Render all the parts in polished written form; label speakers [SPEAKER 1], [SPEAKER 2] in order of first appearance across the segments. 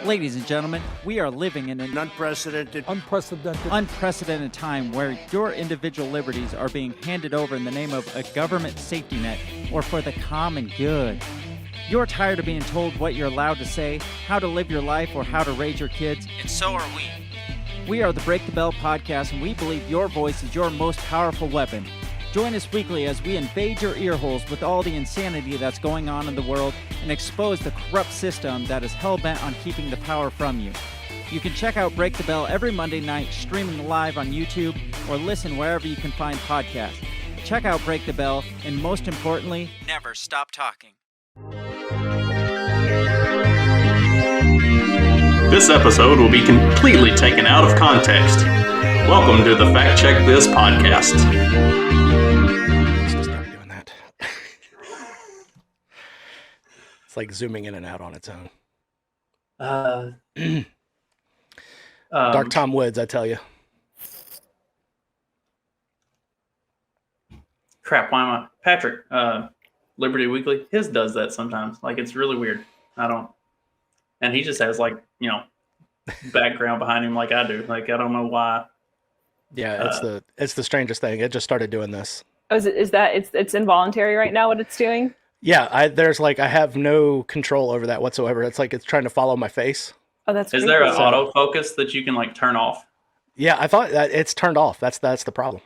[SPEAKER 1] Ladies and gentlemen, we are living in an
[SPEAKER 2] unprecedented
[SPEAKER 1] time where your individual liberties are being handed over in the name of a government safety net or for the common good. You're tired of being told what you're allowed to say, how to live your life, or how to raise your kids, and so are we. We are the Break the Bell podcast, and we believe your voice is your most powerful weapon. Join us weekly as we invade your ear holes with all the insanity that's going on in the world and expose the corrupt system that is hell-bent on keeping the power from you. You can check out Break the Bell every Monday night, streaming live on YouTube, or listen wherever you can find podcasts. Check out Break the Bell, and most importantly, never stop talking.
[SPEAKER 3] This episode will be completely taken out of context. Welcome to the Fact Check This podcast.
[SPEAKER 4] Let's just start doing that. It's like zooming in and out on its own. Dark Tom Woods, I tell you.
[SPEAKER 3] Crap, why am I? Patrick, Liberty Weekly, his does that sometimes. Like, it's really weird. And he just has, like, background behind him like I do. Like, I don't know why.
[SPEAKER 4] Yeah, it's the strangest thing. It just started doing this.
[SPEAKER 5] Oh, is that it's involuntary right now what it's doing?
[SPEAKER 4] Yeah, I have no control over that whatsoever. It's like it's trying to follow my face.
[SPEAKER 5] Oh, that's.
[SPEAKER 3] Is there an autofocus that you can like turn off?
[SPEAKER 4] Yeah, I thought that it's turned off. That's the problem.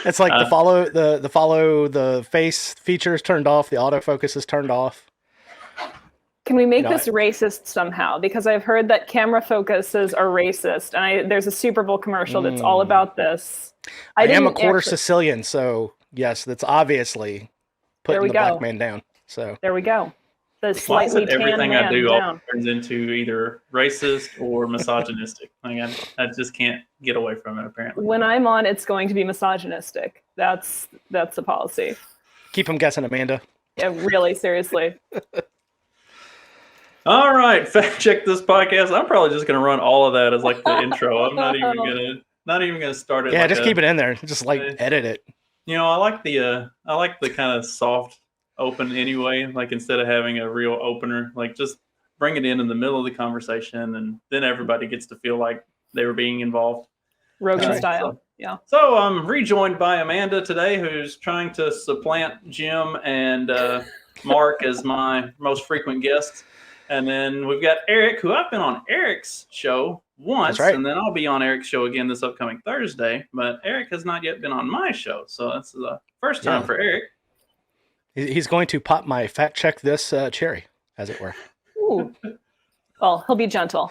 [SPEAKER 4] It's like the follow the face features turned off. The autofocus is turned off.
[SPEAKER 5] Can we make this racist somehow? Because I've heard that camera focuses are racist, and there's a Super Bowl commercial that's all about this.
[SPEAKER 4] I am a quarter Sicilian, so yes, that's obviously putting the black man down. So
[SPEAKER 5] there we go. The slightly tan
[SPEAKER 3] everything
[SPEAKER 5] man
[SPEAKER 3] I do
[SPEAKER 5] down.
[SPEAKER 3] turns into either racist or misogynistic. Like I just can't get away from it. Apparently,
[SPEAKER 5] when I'm on, it's going to be misogynistic. That's the policy.
[SPEAKER 4] Keep them guessing, Amanda.
[SPEAKER 5] Yeah, really, seriously.
[SPEAKER 3] All right, Fact Check This podcast. I'm probably just gonna run all of that as like the intro. I'm not even gonna start it.
[SPEAKER 4] Yeah,
[SPEAKER 3] like
[SPEAKER 4] just keep it in there. Just like edit it.
[SPEAKER 3] I like the kind of soft open anyway. Like instead of having a real opener, like just bring it in the middle of the conversation, and then everybody gets to feel like they were being involved.
[SPEAKER 5] Rogan style. Yeah.
[SPEAKER 3] So I'm rejoined by Amanda today, who's trying to supplant Jim and Mark as my most frequent guests. And then we've got Eric, who I've been on Eric's show once, and then I'll be on Eric's show again this upcoming Thursday. But Eric has not yet been on my show, so that's the first time for Eric.
[SPEAKER 4] He's going to pop my Fact Check This cherry, as it were.
[SPEAKER 5] Ooh. Well, he'll be gentle.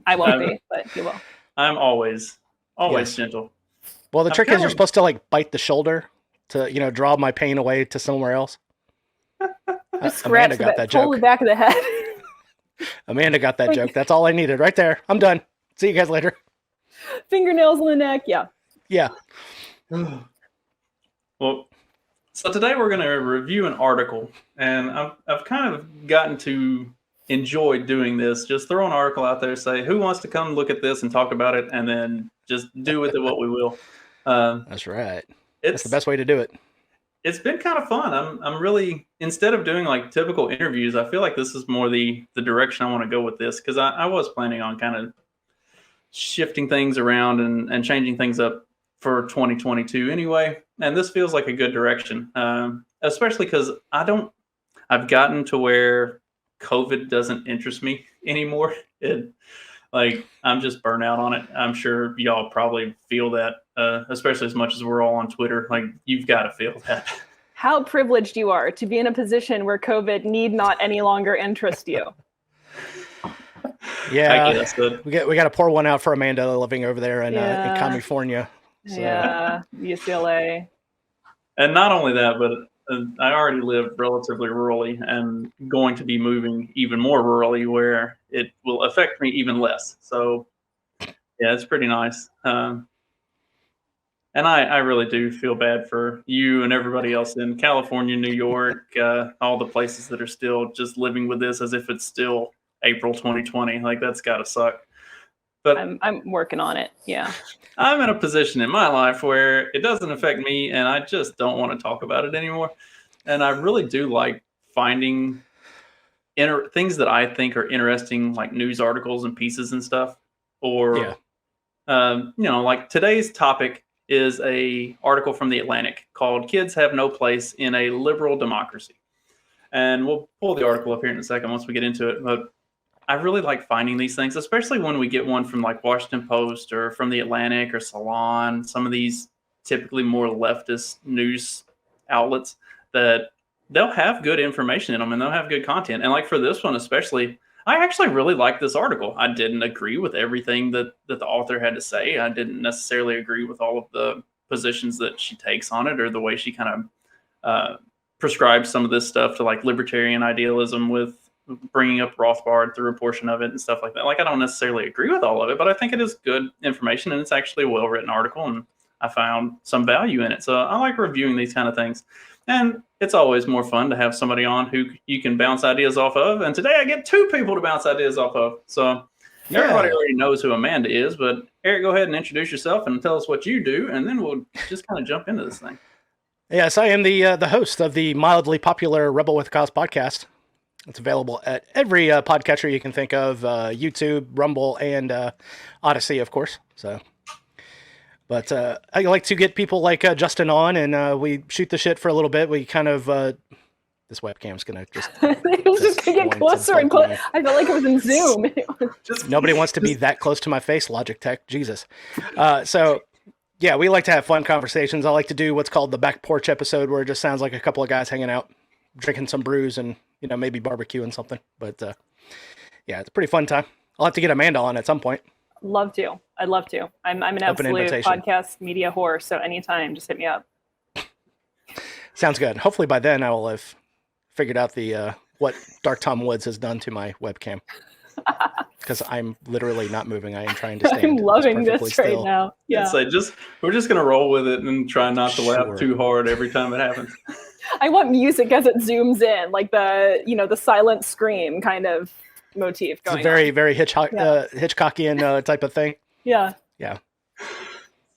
[SPEAKER 5] I won't be, but he will.
[SPEAKER 3] I'm always gentle.
[SPEAKER 4] Well, the trick is you're supposed to like bite the shoulder to draw my pain away to somewhere else.
[SPEAKER 5] Amanda got that joke. Pull the back of the head.
[SPEAKER 4] Amanda got that joke. That's all I needed right there. I'm done. See you guys later.
[SPEAKER 5] Fingernails in the neck. Yeah.
[SPEAKER 4] Yeah.
[SPEAKER 3] Well, so today we're going to review an article, and I've kind of gotten to enjoy doing this. Just throw an article out there, say who wants to come look at this and talk about it, and then just do with it what we will.
[SPEAKER 4] That's right. That's the best way to do it.
[SPEAKER 3] It's been kind of fun. I'm really, instead of doing like typical interviews, I feel like this is more the direction I want to go with this, because I was planning on kind of shifting things around and changing things up for 2022 anyway. And this feels like a good direction, especially because I've gotten to where COVID doesn't interest me anymore. I'm just burnt out on it. I'm sure y'all probably feel that, especially as much as we're all on Twitter. Like, you've got to feel that.
[SPEAKER 5] How privileged you are to be in a position where COVID need not any longer interest you.
[SPEAKER 4] Yeah, we got to pour one out for Amanda living over there in California.
[SPEAKER 5] So. Yeah, UCLA.
[SPEAKER 3] And not only that, but I already live relatively rurally and going to be moving even more rurally where it will affect me even less. So, yeah, it's pretty nice. And I really do feel bad for you and everybody else in California, New York, all the places that are still just living with this as if it's still April 2020. Like, that's got to suck. But
[SPEAKER 5] I'm working on it. Yeah.
[SPEAKER 3] I'm in a position in my life where it doesn't affect me and I just don't want to talk about it anymore. And I really do like finding things that I think are interesting, like news articles and pieces and stuff, or like today's topic is a article from The Atlantic called "Kids Have No Place in a Liberal Democracy," and we'll pull the article up here in a second once we get into it. But I really like finding these things, especially when we get one from like Washington Post or from The Atlantic or Salon, some of these typically more leftist news outlets that they'll have good information in them and they'll have good content. And like for this one especially, I actually really like this article. I didn't agree with everything that the author had to say. I didn't necessarily agree with all of the positions that she takes on it or the way she kind of prescribes some of this stuff to like libertarian idealism with bringing up Rothbard through a portion of it and stuff like that. Like I don't necessarily agree with all of it, but I think it is good information and it's actually a well-written article and I found some value in it. So I like reviewing these kind of things. And it's always more fun to have somebody on who you can bounce ideas off of. And today I get 2 people to bounce ideas off of. So everybody already knows who Amanda is, but Eric, go ahead and introduce yourself and tell us what you do. And then we'll just kind of jump into this thing.
[SPEAKER 4] Yes, I am the host of the mildly popular Rebel with a Cause podcast. It's available at every podcatcher you can think of, YouTube, Rumble, and Odyssey, of course. But I like to get people like Justin on, and we shoot the shit for a little bit. We kind of this webcam's gonna just
[SPEAKER 5] it was just gonna get closer and closer. I felt like it was in Zoom.
[SPEAKER 4] Nobody wants to be that close to my face, Logitech. Jesus. So yeah, we like to have fun conversations. I like to do what's called the back porch episode, where it just sounds like a couple of guys hanging out, drinking some brews, and maybe barbecuing something. But yeah, it's a pretty fun time. I'll have to get Amanda on at some point.
[SPEAKER 5] Love to. I'd love to. I'm an absolute podcast media whore, so anytime, just hit me up.
[SPEAKER 4] Sounds good. Hopefully by then I will have figured out the what Dark Tom Woods has done to my webcam. Because I'm literally not moving. I am trying to stand.
[SPEAKER 5] I'm loving this
[SPEAKER 4] still.
[SPEAKER 5] right now. Yeah.
[SPEAKER 3] So we're just gonna roll with it and try not to laugh too hard every time it happens.
[SPEAKER 5] I want music as it zooms in, like the silent scream kind of motif going.
[SPEAKER 4] It's a very, very Hitchcockian type of thing.
[SPEAKER 5] Yeah.
[SPEAKER 4] Yeah.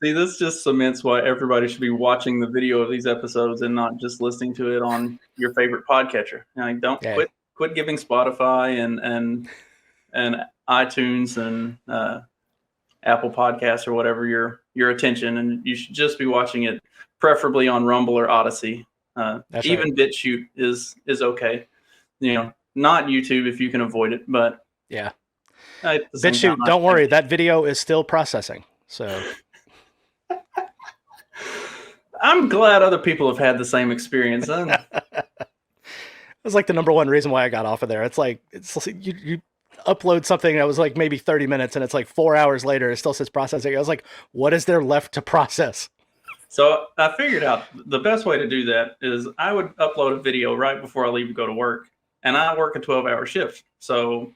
[SPEAKER 3] See, this just cements why everybody should be watching the video of these episodes and not just listening to it on your favorite podcatcher. Like, don't quit giving Spotify and iTunes and Apple Podcasts or whatever your attention, and you should just be watching it, preferably on Rumble or Odyssey. Even BitChute is okay. Not YouTube if you can avoid it, but
[SPEAKER 4] yeah. BitChute, don't worry, that video is still processing. So
[SPEAKER 3] I'm glad other people have had the same experience.
[SPEAKER 4] It was like the number one reason why I got off of there. It's like you upload something that was like maybe 30 minutes and it's like 4 hours later, it still says processing. I was like, what is there left to process?
[SPEAKER 3] So I figured out the best way to do that is I would upload a video right before I leave to go to work, and I work a 12-hour shift. So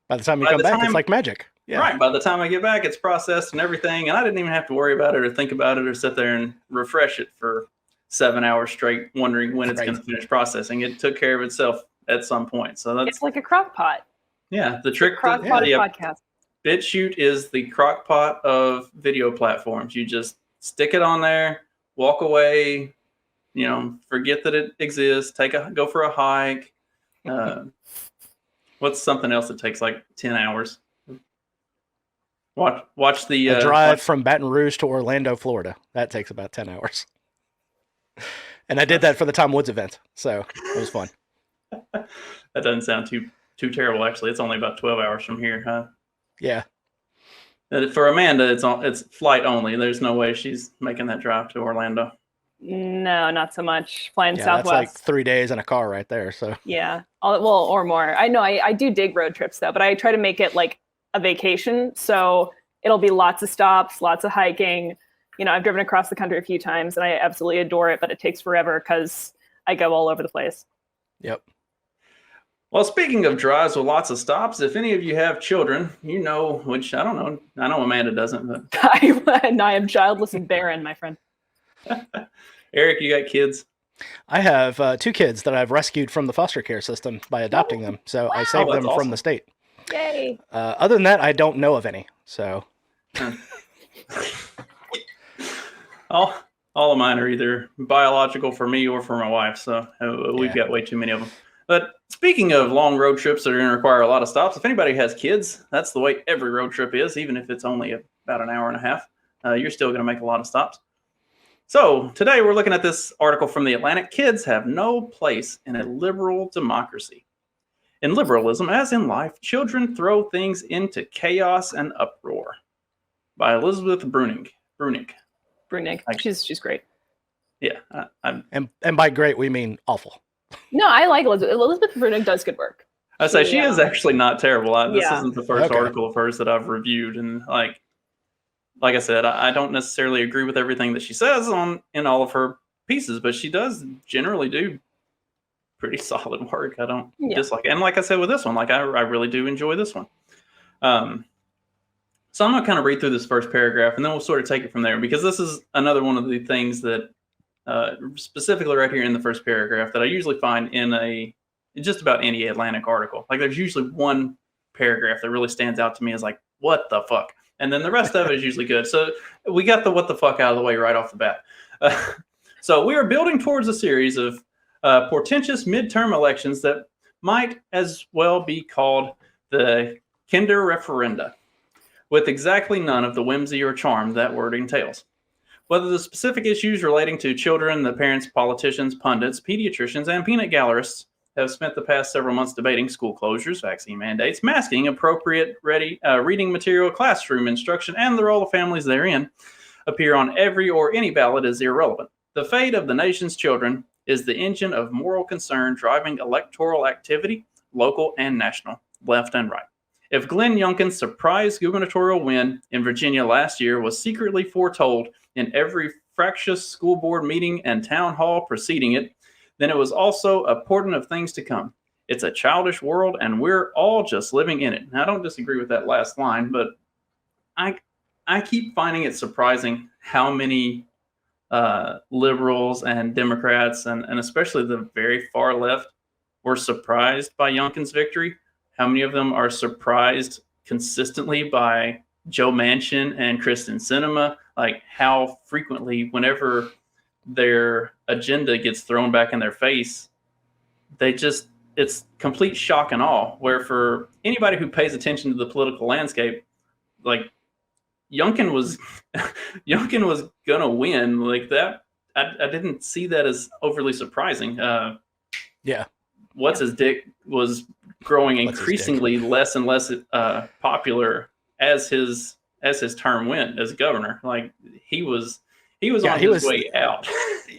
[SPEAKER 4] by the time you come back, it's like magic. Yeah.
[SPEAKER 3] Right. By the time I get back, it's processed and everything, and I didn't even have to worry about it or think about it or sit there and refresh it for 7 hours straight, wondering when it's going to finish processing. It took care of itself at some point. So it's
[SPEAKER 5] like a crock pot.
[SPEAKER 3] Yeah, the trick.
[SPEAKER 5] Crock pot podcast.
[SPEAKER 3] BitChute is the crock pot of video platforms. You just stick it on there, walk away, forget that it exists, go for a hike. What's something else that takes like 10 hours? Watch the
[SPEAKER 4] drive from Baton Rouge to Orlando, Florida. That takes about 10 hours. And I did that for the Tom Woods event, so it was fun.
[SPEAKER 3] That doesn't sound too terrible, actually. It's only about 12 hours from here, huh?
[SPEAKER 4] Yeah.
[SPEAKER 3] For Amanda, it's flight only. There's no way she's making that drive to Orlando.
[SPEAKER 5] No, not so much. Flying Southwest.
[SPEAKER 4] That's like 3 days in a car right there. So
[SPEAKER 5] yeah, or more. I know I do dig road trips though, but I try to make it like a vacation. So it'll be lots of stops, lots of hiking. I've driven across the country a few times and I absolutely adore it, but it takes forever because I go all over the place.
[SPEAKER 4] Yep.
[SPEAKER 3] Well, speaking of drives with lots of stops, if any of you have children, which I don't know. I know Amanda doesn't, but
[SPEAKER 5] I am childless and barren, my friend.
[SPEAKER 3] Eric, you got kids?
[SPEAKER 4] I have 2 kids that I've rescued from the foster care system by adopting them. So I saved them from the state.
[SPEAKER 5] Yay.
[SPEAKER 4] Other than that, I don't know of any. So
[SPEAKER 3] all of mine are either biological for me or for my wife. So we've got way too many of them. But speaking of long road trips that are going to require a lot of stops, if anybody has kids, that's the way every road trip is, even if it's only about an hour and a half. You're still going to make a lot of stops. So today we're looking at this article from The Atlantic. Kids have no place in a liberal democracy. In liberalism, as in life, children throw things into chaos and uproar. By Elizabeth Bruenig.
[SPEAKER 5] Bruenig. She's great.
[SPEAKER 3] Yeah.
[SPEAKER 4] And by great, we mean awful.
[SPEAKER 5] No, I like Elizabeth. Elizabeth Bruenig does good work.
[SPEAKER 3] I say she is actually not terrible. This
[SPEAKER 5] Yeah.
[SPEAKER 3] isn't the first article of hers that I've reviewed, and like I said, I don't necessarily agree with everything that she says in all of her pieces, but she does generally do pretty solid work. I don't dislike it. And like I said with this one, like I really do enjoy this one. So I'm going to kind of read through this first paragraph, and then we'll sort of take it from there, because this is another one of the things that specifically right here in the first paragraph that I usually find in just about any Atlantic article. Like there's usually one paragraph that really stands out to me as like, what the fuck? And then the rest of it is usually good. So we got the what the fuck out of the way right off the bat. So we are building towards a series of portentous midterm elections that might as well be called the Kinder referenda, with exactly none of the whimsy or charm that word entails. Whether the specific issues relating to children, the parents, politicians, pundits, pediatricians, and peanut gallerists have spent the past several months debating school closures, vaccine mandates, masking, appropriate reading material, classroom instruction, and the role of families therein, appear on every or any ballot is irrelevant. The fate of the nation's children is the engine of moral concern driving electoral activity, local and national, left and right. If Glenn Youngkin's surprise gubernatorial win in Virginia last year was secretly foretold in every fractious school board meeting and town hall preceding it, then it was also a portent of things to come. It's a childish world, and we're all just living in it. Now, I don't disagree with that last line, but I keep finding it surprising how many liberals and Democrats, and especially the very far left, were surprised by Youngkin's victory. How many of them are surprised consistently by Joe Manchin and Kristen Sinema? Like how frequently, whenever their agenda gets thrown back in their face, it's complete shock and awe. Where for anybody who pays attention to the political landscape, like Youngkin was gonna win like that. I didn't see that as overly surprising. What's his dick was growing increasingly less and less popular as his term went as governor. Like he was on his way out.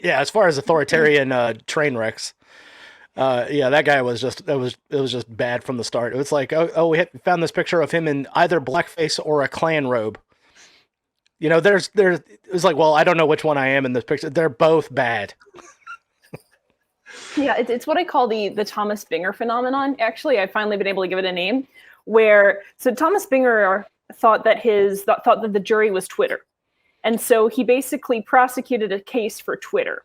[SPEAKER 4] Yeah, as far as authoritarian train wrecks, that guy was it was just bad from the start. It was like, we found this picture of him in either blackface or a Klan robe. You know, it was like, well, I don't know which one I am in this picture. They're both bad.
[SPEAKER 5] Yeah, it's what I call the Thomas Binger phenomenon. Actually, I've finally been able to give it a name. So Thomas Binger thought that the jury was Twitter, and so he basically prosecuted a case for Twitter.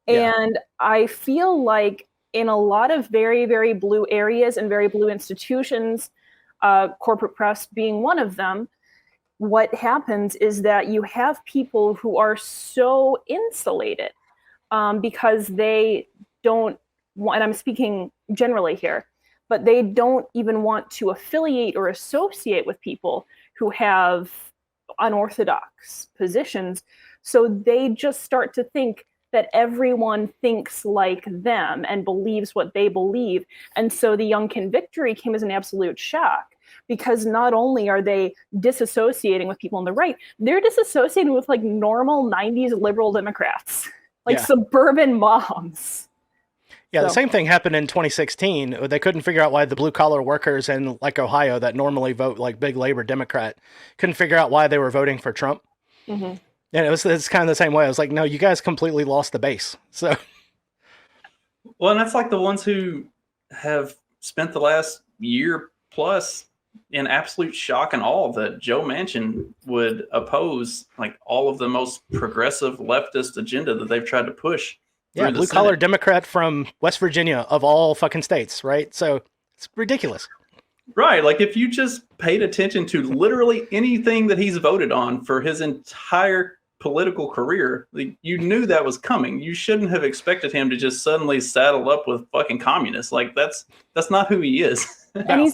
[SPEAKER 5] Yeah. And I feel like in a lot of very, very blue areas and very blue institutions, corporate press being one of them, what happens is that you have people who are so insulated because they don't want, and I'm speaking generally here, but they don't even want to affiliate or associate with people who have unorthodox positions. So they just start to think that everyone thinks like them and believes what they believe. And so the Youngkin victory came as an absolute shock, because not only are they disassociating with people on the right, they're disassociating with like normal 90s liberal Democrats, like suburban moms.
[SPEAKER 4] Yeah, the same thing happened in 2016. They couldn't figure out why the blue-collar workers in like Ohio that normally vote like big Labor Democrat couldn't figure out why they were voting for Trump. Mm-hmm. And it's kind of the same way. I was like, no, you guys completely lost the base. So,
[SPEAKER 3] well, and that's like the ones who have spent the last year plus in absolute shock and awe that Joe Manchin would oppose like all of the most progressive leftist agenda that they've tried to push.
[SPEAKER 4] Yeah, blue-collar Democrat from West Virginia of all fucking states, right? So it's ridiculous.
[SPEAKER 3] Right, like if you just paid attention to literally anything that he's voted on for his entire political career. Like, you knew that was coming. You shouldn't have expected him to just suddenly saddle up with fucking communists. Like, that's not who he is.
[SPEAKER 5] And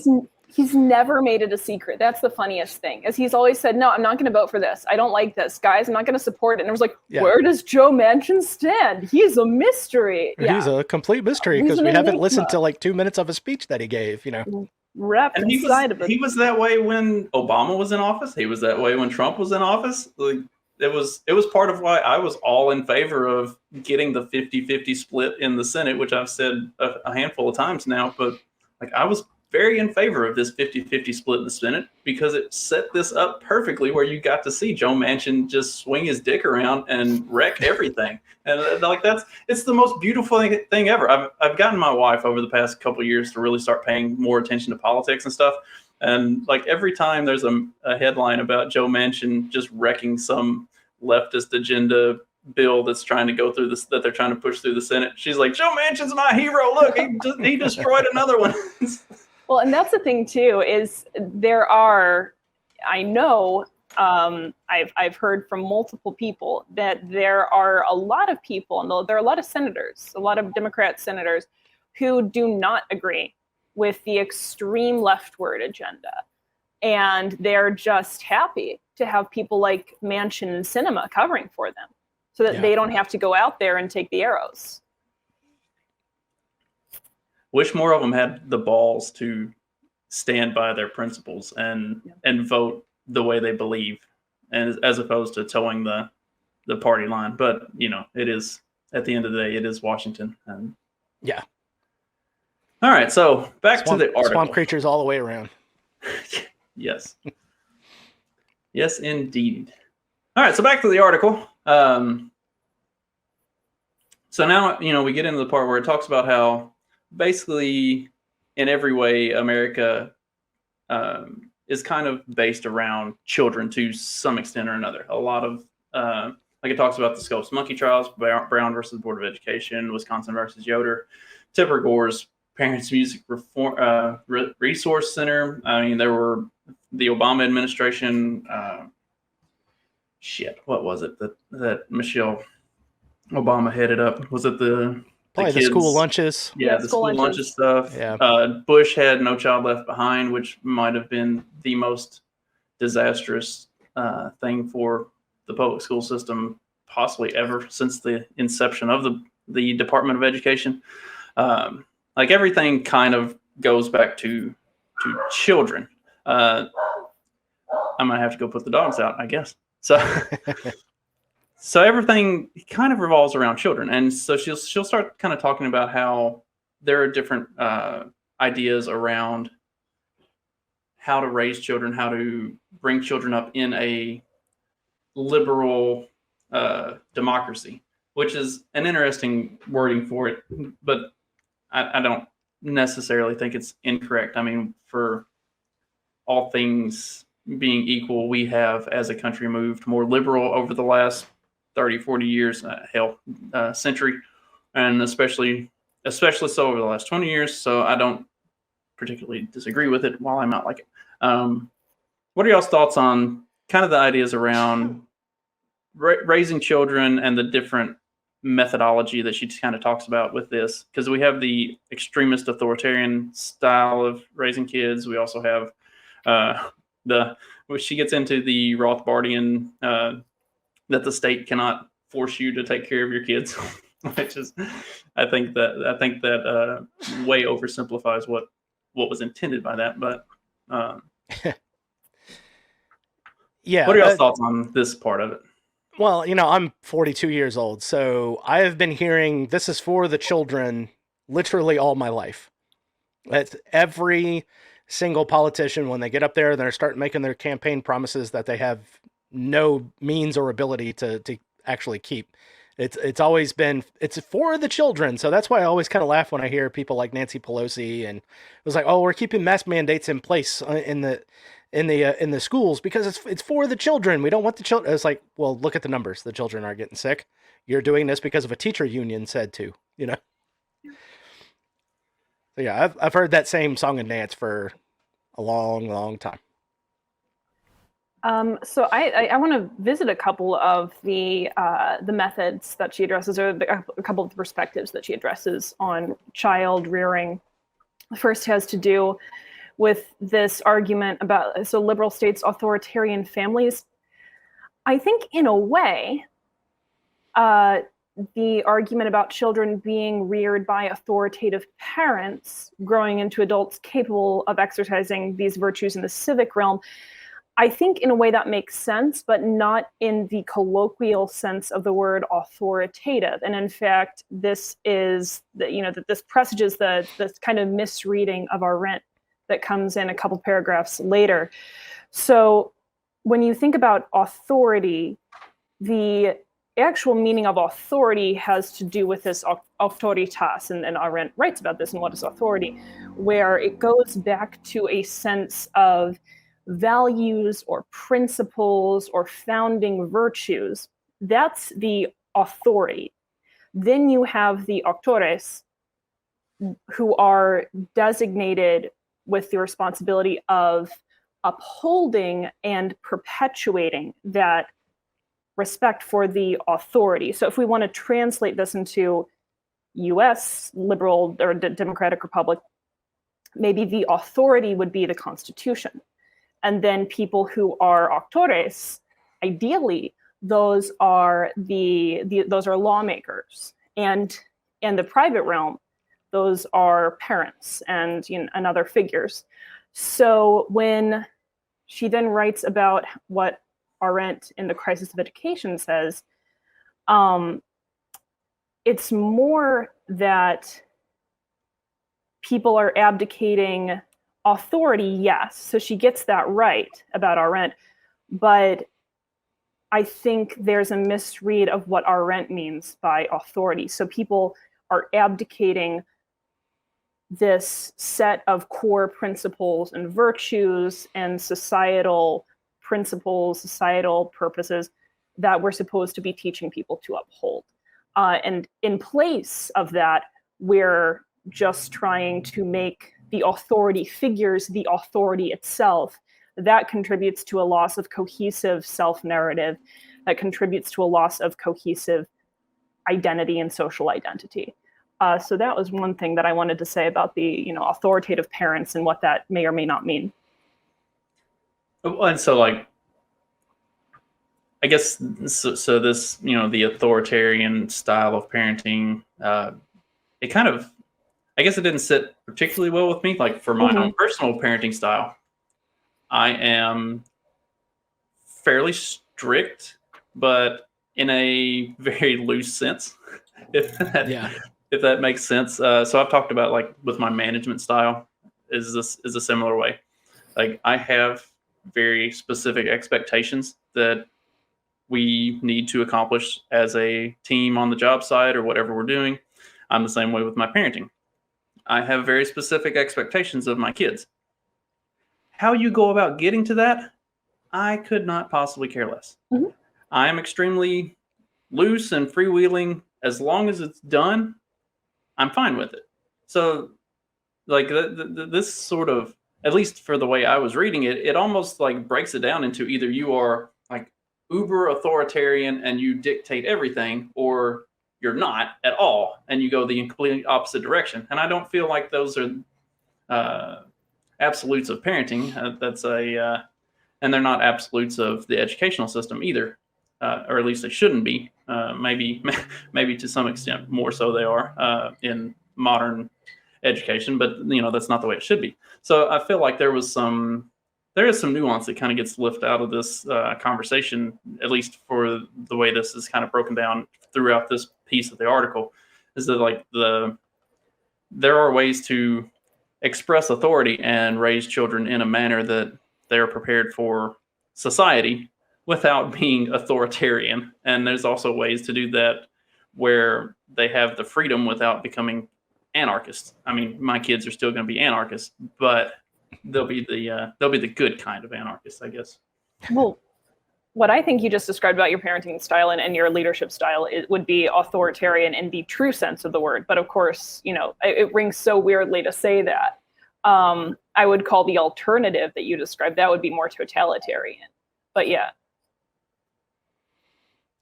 [SPEAKER 5] he's never made it a secret. That's the funniest thing, is he's always said, no, I'm not going to vote for this. I don't like this. Guys, I'm not going to support it. And I was like, where does Joe Manchin stand? He's a mystery.
[SPEAKER 4] He's a complete mystery, because we haven't listened to like 2 minutes of a speech that he gave, you know.
[SPEAKER 5] Wrapped
[SPEAKER 3] And
[SPEAKER 5] inside of it.
[SPEAKER 3] he was that way when Obama was in office. He was that way when Trump was in office. Like, it was part of why I was all in favor of getting the 50-50 split in the Senate, which I've said a handful of times now. But like, I was very in favor of this 50-50 split in the Senate, because it set this up perfectly, where you got to see Joe Manchin just swing his dick around and wreck everything. And like, it's the most beautiful thing ever. I've gotten my wife over the past couple of years to really start paying more attention to politics and stuff. And like, every time there's a headline about Joe Manchin just wrecking some leftist agenda bill that's trying to go through this, that they're trying to push through the Senate, she's like, Joe Manchin's my hero. Look, he destroyed another one.
[SPEAKER 5] Well, and that's the thing too, is there are, I know, I've heard from multiple people that there are a lot of people, and there are a lot of senators, a lot of Democrat senators, who do not agree with the extreme leftward agenda. And they're just happy to have people like Manchin and Sinema covering for them, so that they don't have to go out there and take the arrows.
[SPEAKER 3] Wish more of them had the balls to stand by their principles and vote the way they believe, and as opposed to towing the party line. But you know, it is, at the end of the day, it is Washington. And
[SPEAKER 4] yeah.
[SPEAKER 3] All right, so back to the article.
[SPEAKER 4] Swamp creatures all the way around.
[SPEAKER 3] Yes. Yes, indeed. All right, so back to the article. So now, you know, we get into the part where it talks about how basically in every way America is kind of based around children to some extent or another. A lot of, like, it talks about the Scopes Monkey Trials, Brown versus Board of Education, Wisconsin versus Yoder, Tipper Gore's Parents Music Reform Resource Center. I mean, there were the Obama administration. What was it that Michelle Obama headed up? Was it
[SPEAKER 4] probably the school lunches?
[SPEAKER 3] Yeah, the school lunches stuff. Yeah. Bush had No Child Left Behind, which might have been the most disastrous thing for the public school system possibly ever since the inception of the Department of Education. Like, everything kind of goes back to children. I might have to go put the dogs out, I guess. So everything kind of revolves around children. And so she'll start kind of talking about how there are different ideas around how to raise children, how to bring children up in a liberal democracy, which is an interesting wording for it. But I don't necessarily think it's incorrect. I mean, for all things being equal, we have, as a country, moved more liberal over the last 30, 40 years, century, and especially so over the last 20 years. So I don't particularly disagree with it, while I might like it. What are y'all's thoughts on kind of the ideas around raising children and the different methodology that she kind of talks about with this? Because we have the extremist authoritarian style of raising kids. We also have she gets into the Rothbardian, that the state cannot force you to take care of your kids, which is, I think that way oversimplifies what was intended by that. But
[SPEAKER 4] yeah,
[SPEAKER 3] what are your thoughts on this part of it?
[SPEAKER 4] Well, you know, I'm 42 years old, so I have been hearing this is for the children literally all my life. That's every single politician, when they get up there, they're starting making their campaign promises that they have no means or ability to actually keep. It's always been, it's for the children. So that's why I always kind of laugh when I hear people like Nancy Pelosi, and it was like, oh, we're keeping mask mandates in place in the schools because it's for the children. We don't want the children. It's like, well, look at the numbers. The children are getting sick. You're doing this because of a teacher union said to, you know? So yeah, I've heard that same song and dance for a long, long time.
[SPEAKER 5] So I want to visit a couple of the methods that she addresses, or a couple of the perspectives that she addresses on child rearing. The first has to do with this argument about, so liberal states, authoritarian families. I think in a way, the argument about children being reared by authoritative parents, growing into adults capable of exercising these virtues in the civic realm, I think in a way that makes sense, but not in the colloquial sense of the word authoritative. And in fact, this is that this presages this kind of misreading of Arendt that comes in a couple paragraphs later. So when you think about authority, the actual meaning of authority has to do with this auctoritas, and Arendt writes about this in What is Authority, where it goes back to a sense of values or principles or founding virtues. That's the authority. Then you have the auctores, who are designated with the responsibility of upholding and perpetuating that respect for the authority. So if we want to translate this into US liberal or democratic republic, maybe the authority would be the Constitution. And then people who are auctores, ideally, those are those are lawmakers. And in the private realm, those are parents and and other figures. So when she then writes about what Arendt in The Crisis of Education says, it's more that people are abdicating authority, yes. So she gets that right about Arendt, but I think there's a misread of what Arendt means by authority. So people are abdicating this set of core principles and virtues and societal principles, societal purposes that we're supposed to be teaching people to uphold. And in place of that, we're just trying to make the authority figures the authority itself. That contributes to a loss of cohesive self-narrative, that contributes to a loss of cohesive identity and social identity. So that was one thing that I wanted to say about the authoritative parents and what that may or may not mean.
[SPEAKER 3] And so, I guess, so this, the authoritarian style of parenting, it kind of, I guess it didn't sit particularly well with me. Like for my own personal parenting style, I am fairly strict, but in a very loose sense, if that makes sense. So I've talked about with my management style is a similar way. Like I have very specific expectations that we need to accomplish as a team on the job site or whatever we're doing. I'm the same way with my parenting. I have very specific expectations of my kids. How you go about getting to that, I could not possibly care less. Mm-hmm. I am extremely loose and freewheeling. As long as it's done, I'm fine with it. So, this sort of, at least for the way I was reading it, it almost breaks it down into either you are uber authoritarian and you dictate everything, or you're not at all and you go the completely opposite direction. And I don't feel like those are absolutes of parenting. And they're not absolutes of the educational system either, or at least they shouldn't be. Maybe to some extent more so they are in modern education, but that's not the way it should be. So I feel like there is some nuance that kind of gets lifted out of this conversation, at least for the way this is kind of broken down throughout this piece of the article, is that there are ways to express authority and raise children in a manner that they're prepared for society without being authoritarian. And there's also ways to do that where they have the freedom without becoming anarchists. I mean, my kids are still going to be anarchists, but they'll be the good kind of anarchists, I guess.
[SPEAKER 5] Well, what I think you just described about your parenting style and your leadership style, it would be authoritarian in the true sense of the word. But of course, it rings so weirdly to say that. I would call the alternative that you described, that would be more totalitarian. But yeah.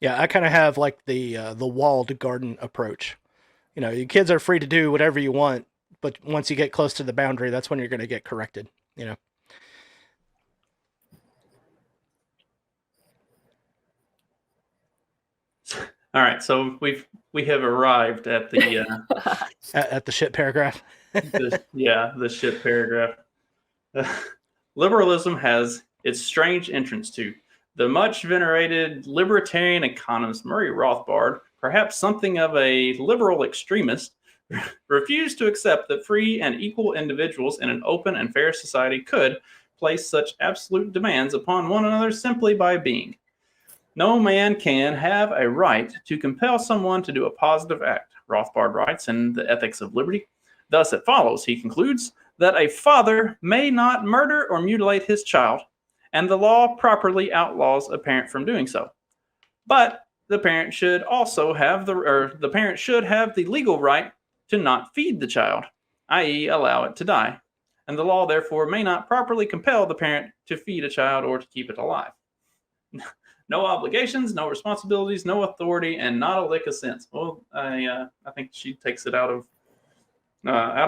[SPEAKER 4] Yeah, I kind of have like the walled garden approach. You know, your kids are free to do whatever you want, but once you get close to the boundary, that's when you're going to get corrected. You know.
[SPEAKER 3] All right, so we have arrived at the
[SPEAKER 4] At the shit paragraph.
[SPEAKER 3] the shit paragraph. Liberalism has its strange entrance to the much venerated libertarian economist Murray Rothbard, perhaps something of a liberal extremist, refused to accept that free and equal individuals in an open and fair society could place such absolute demands upon one another simply by being. No man can have a right to compel someone to do a positive act, Rothbard writes in The Ethics of Liberty. Thus it follows, he concludes, that a father may not murder or mutilate his child, and the law properly outlaws a parent from doing so. But the parent should also have the parent should have the legal right to not feed the child, i.e., allow it to die. And the law therefore may not properly compel the parent to feed a child or to keep it alive. No obligations, no responsibilities, no authority, and not a lick of sense. Well, I think she takes it out of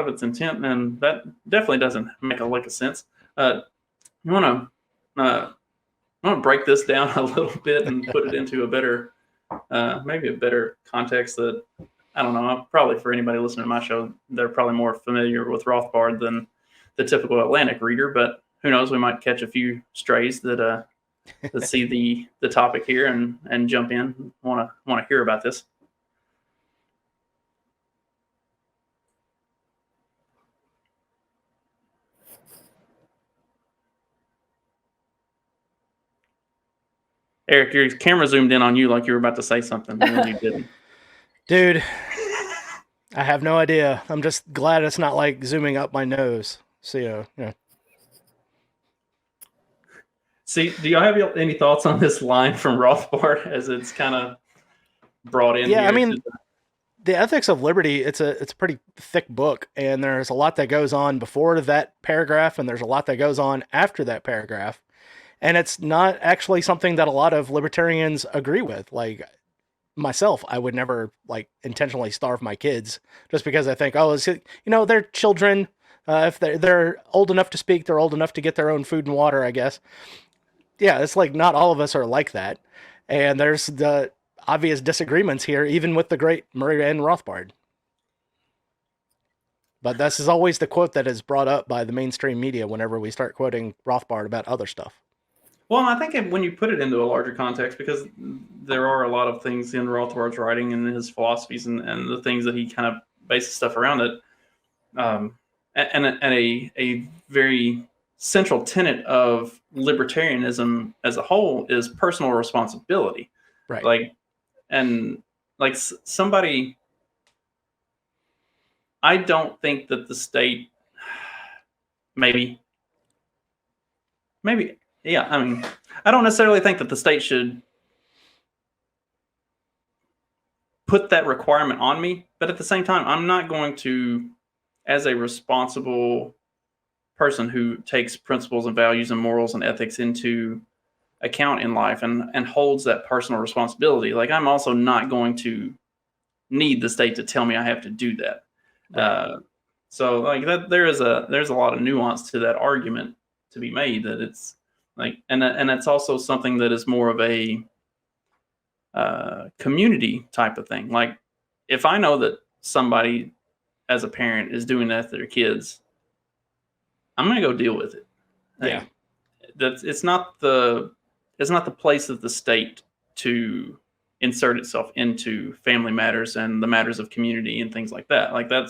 [SPEAKER 3] its intent, and that definitely doesn't make a lick of sense. You want to break this down a little bit and put it into a better, maybe a better context that, I don't know, probably for anybody listening to my show, they're probably more familiar with Rothbard than the typical Atlantic reader, but who knows, we might catch a few strays that see the topic here and jump in, want to hear about this. Eric, your camera zoomed in on you like you were about to say something, and then you didn't.
[SPEAKER 4] Dude, I have no idea. I'm just glad it's not like zooming up my nose. So, you know.
[SPEAKER 3] See, do y'all have any thoughts on this line from Rothbard as it's kind of brought in?
[SPEAKER 4] Yeah,
[SPEAKER 3] here
[SPEAKER 4] I mean, The Ethics of Liberty, it's a pretty thick book, and there's a lot that goes on before that paragraph, and there's a lot that goes on after that paragraph. And it's not actually something that a lot of libertarians agree with. Like myself, I would never like intentionally starve my kids just because I think, oh, they're children. If they're old enough to speak, they're old enough to get their own food and water, I guess. Yeah, it's like not all of us are like that. And there's the obvious disagreements here, even with the great Murray and Rothbard. But this is always the quote that is brought up by the mainstream media whenever we start quoting Rothbard about other stuff.
[SPEAKER 3] Well, I think when you put it into a larger context, because there are a lot of things in Rothbard's writing and his philosophies and the things that he kind of bases stuff around it, and a very central tenet of libertarianism as a whole is personal responsibility.
[SPEAKER 4] Right.
[SPEAKER 3] Somebody, I don't think that the state, maybe, yeah, I mean, I don't necessarily think that the state should put that requirement on me, but at the same time, I'm not going to, as a responsible person who takes principles and values and morals and ethics into account in life and holds that personal responsibility, like I'm also not going to need the state to tell me I have to do that. Right. So like that, there's a lot of nuance to that argument to be made, that it's like, and that's also something that is more of a community type of thing. Like if I know that somebody as a parent is doing that to their kids, I'm going to go deal with it.
[SPEAKER 4] Yeah.
[SPEAKER 3] It's not the place of the state to insert itself into family matters and the matters of community and things like that. Like that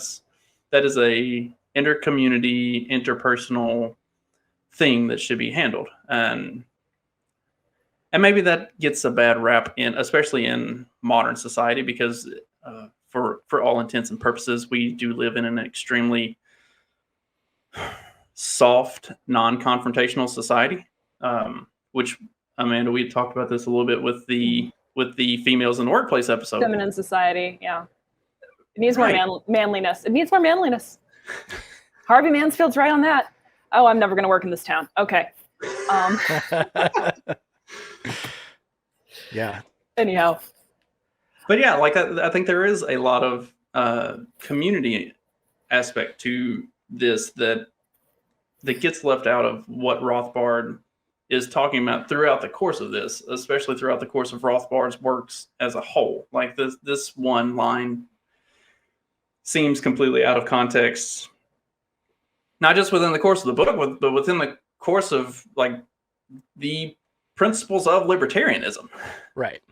[SPEAKER 3] is a inter-community, interpersonal thing that should be handled. And maybe that gets a bad rap especially in modern society, because for all intents and purposes, we do live in an extremely soft, non-confrontational society, which, Amanda, we talked about this a little bit with the females in the workplace episode.
[SPEAKER 5] Feminine society, yeah. It needs more manliness. It needs more manliness. Harvey Mansfield's right on that. Oh, I'm never going to work in this town. Okay.
[SPEAKER 4] Yeah.
[SPEAKER 5] Anyhow,
[SPEAKER 3] But yeah, like I think there is a lot of community aspect to this that gets left out of what Rothbard is talking about throughout the course of this, especially throughout the course of Rothbard's works as a whole. Like this one line seems completely out of context, not just within the course of the book, but within the course of like the principles of libertarianism.
[SPEAKER 4] Right.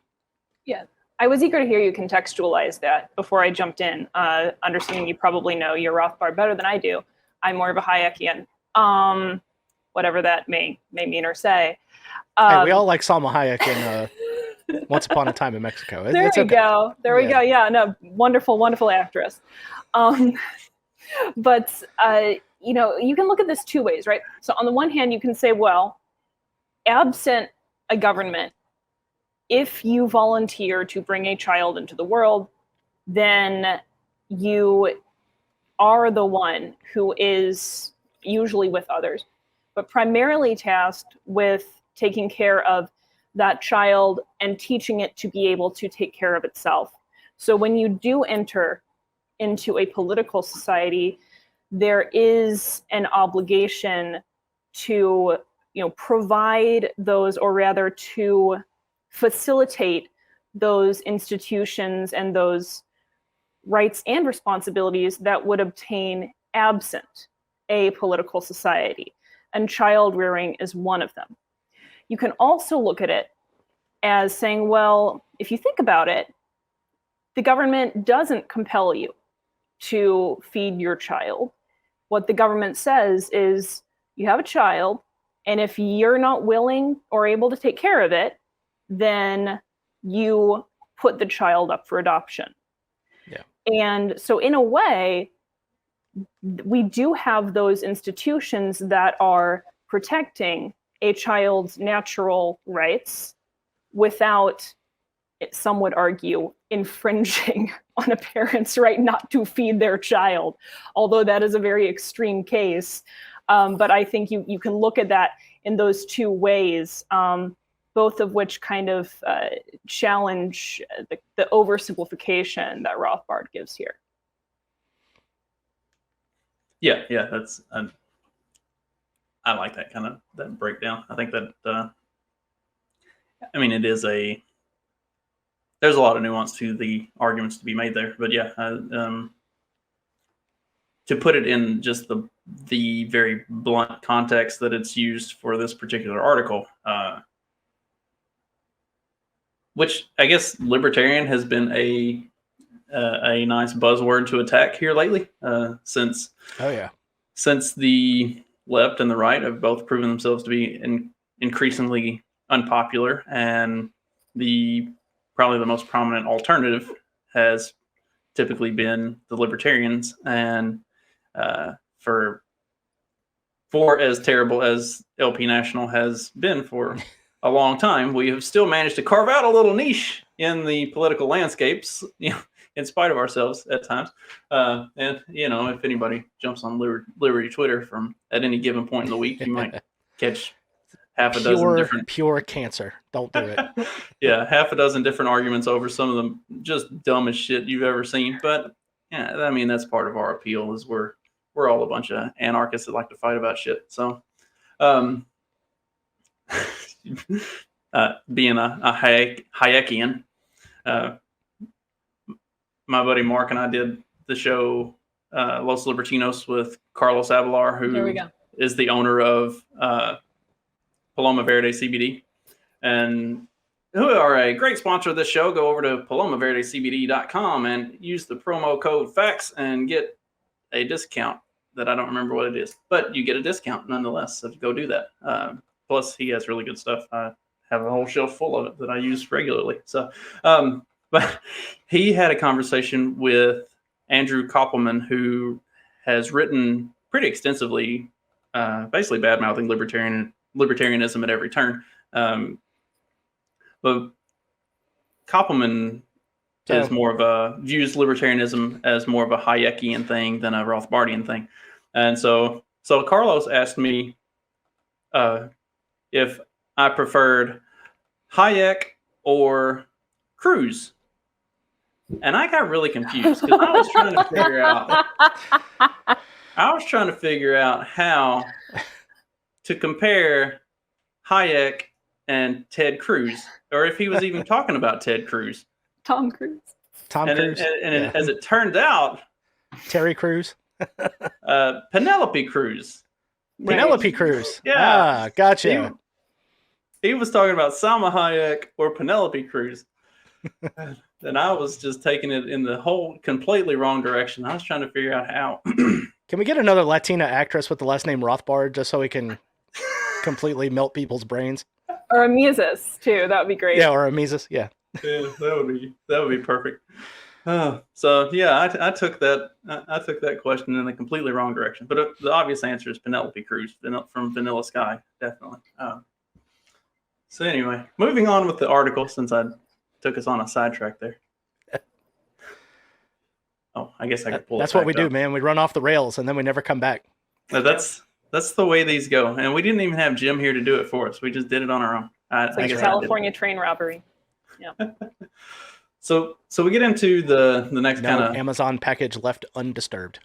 [SPEAKER 5] yeah. I was eager to hear you contextualize that before I jumped in. Understanding you probably know your Rothbard better than I do. I'm more of a Hayekian, whatever that may mean or say.
[SPEAKER 4] Hey, we all like Salma Hayek in Once Upon a Time in Mexico.
[SPEAKER 5] There we go. There we go. Yeah, no, wonderful actress. But you can look at this two ways, right? So on the one hand, you can say, well, absent a government, if you volunteer to bring a child into the world, then you are the one who is usually with others, but primarily tasked with taking care of that child and teaching it to be able to take care of itself. So when you do enter into a political society, there is an obligation to provide those, or rather to facilitate those institutions and those rights and responsibilities that would obtain absent a political society. And child rearing is one of them. You can also look at it as saying, well, if you think about it, the government doesn't compel you to feed your child. What the government says is you have a child, and if you're not willing or able to take care of it, then you put the child up for adoption.
[SPEAKER 4] Yeah.
[SPEAKER 5] And so in a way, we do have those institutions that are protecting a child's natural rights without, some would argue, infringing on a parent's right not to feed their child, although that is a very extreme case. But I think you can look at that in those two ways, both of which kind of challenge the oversimplification that Rothbard gives here.
[SPEAKER 3] Yeah, that's I like that kind of that breakdown. I think that it is there's a lot of nuance to the arguments to be made there, but yeah, to put it in just the very blunt context that it's used for this particular article, which I guess libertarian has been a nice buzzword to attack here lately, since the left and the right have both proven themselves to be increasingly unpopular, and probably the most prominent alternative has typically been the libertarians. And for as terrible as LP National has been for a long time, we have still managed to carve out a little niche in the political landscapes, in spite of ourselves at times. And if anybody jumps on Liberty Twitter at any given point in the week, you might catch half a dozen different
[SPEAKER 4] pure cancer. Don't do it.
[SPEAKER 3] Yeah, half a dozen different arguments over some of them just dumbest shit you've ever seen. But yeah, that's part of our appeal, is we're all a bunch of anarchists that like to fight about shit. So being a Hayekian, my buddy Mark and I did the show Los Libertinos with Carlos Avalar, who is the owner of Paloma Verde CBD, and who are a great sponsor of this show. Go over to palomaverdecbd.com and use the promo code FACTS and get a discount that I don't remember what it is, but you get a discount nonetheless. So go do that. Plus, he has really good stuff. I have a whole shelf full of it that I use regularly. So, but he had a conversation with Andrew Koppelman, who has written pretty extensively, basically bad-mouthing libertarianism at every turn. But Koppelman views libertarianism as more of a Hayekian thing than a Rothbardian thing. And so Carlos asked me if I preferred Hayek or Cruz? And I got really confused because I was trying to figure out how to compare Hayek and Ted Cruz, or if he was even talking about Ted Cruz.
[SPEAKER 5] Tom Cruise.
[SPEAKER 4] Cruise.
[SPEAKER 3] As it turned out,
[SPEAKER 4] Terry Crews.
[SPEAKER 3] Penelope Cruz.
[SPEAKER 4] Penelope Cruz.
[SPEAKER 3] Yeah.
[SPEAKER 4] Ah, gotcha.
[SPEAKER 3] He was talking about Salma Hayek or Penelope Cruz. And I was just taking it in the whole completely wrong direction. I was trying to figure out how.
[SPEAKER 4] Can we get another Latina actress with the last name Rothbard just so we can completely melt people's brains?
[SPEAKER 5] Or a Mises too. That would be great.
[SPEAKER 4] Yeah, or a Mises. Yeah.
[SPEAKER 3] Yeah, that would be perfect. So yeah, I took that question in a completely wrong direction. But the obvious answer is Penelope Cruz from Vanilla Sky, definitely. So anyway, moving on with the article, since I took us on a sidetrack there. Oh, I guess I could pull.
[SPEAKER 4] That's what we do, man. We run off the rails and then we never come back.
[SPEAKER 3] That's the way these go, and we didn't even have Jim here to do it for us. We just did it on our own.
[SPEAKER 5] It's like a California train robbery. Yeah.
[SPEAKER 3] So we get into the next kind of
[SPEAKER 4] Amazon package left undisturbed.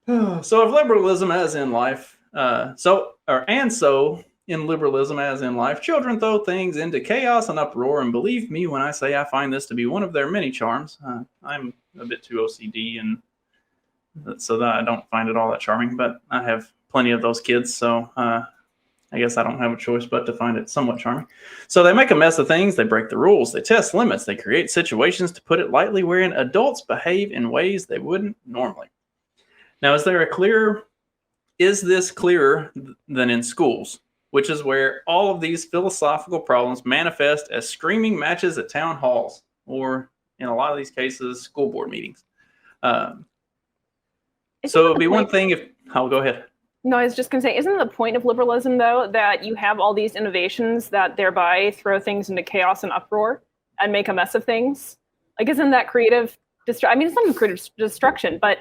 [SPEAKER 3] So if liberalism as in life, so in liberalism as in life, children throw things into chaos and uproar, and believe me when I say I find this to be one of their many charms. I'm a bit too OCD, and so that I don't find it all that charming, but I have plenty of those kids, so I guess I don't have a choice but to find it somewhat charming. So they make a mess of things, they break the rules, they test limits, they create situations, to put it lightly, wherein adults behave in ways they wouldn't normally. Now, is this clearer than in schools, which is where all of these philosophical problems manifest as screaming matches at town halls, or in a lot of these cases, school board meetings. So it would be one thing if, I'll go ahead.
[SPEAKER 5] No, I was just going to say, isn't the point of liberalism, though, that you have all these innovations that thereby throw things into chaos and uproar and make a mess of things? Like, isn't that creative I mean, it's not creative destruction, but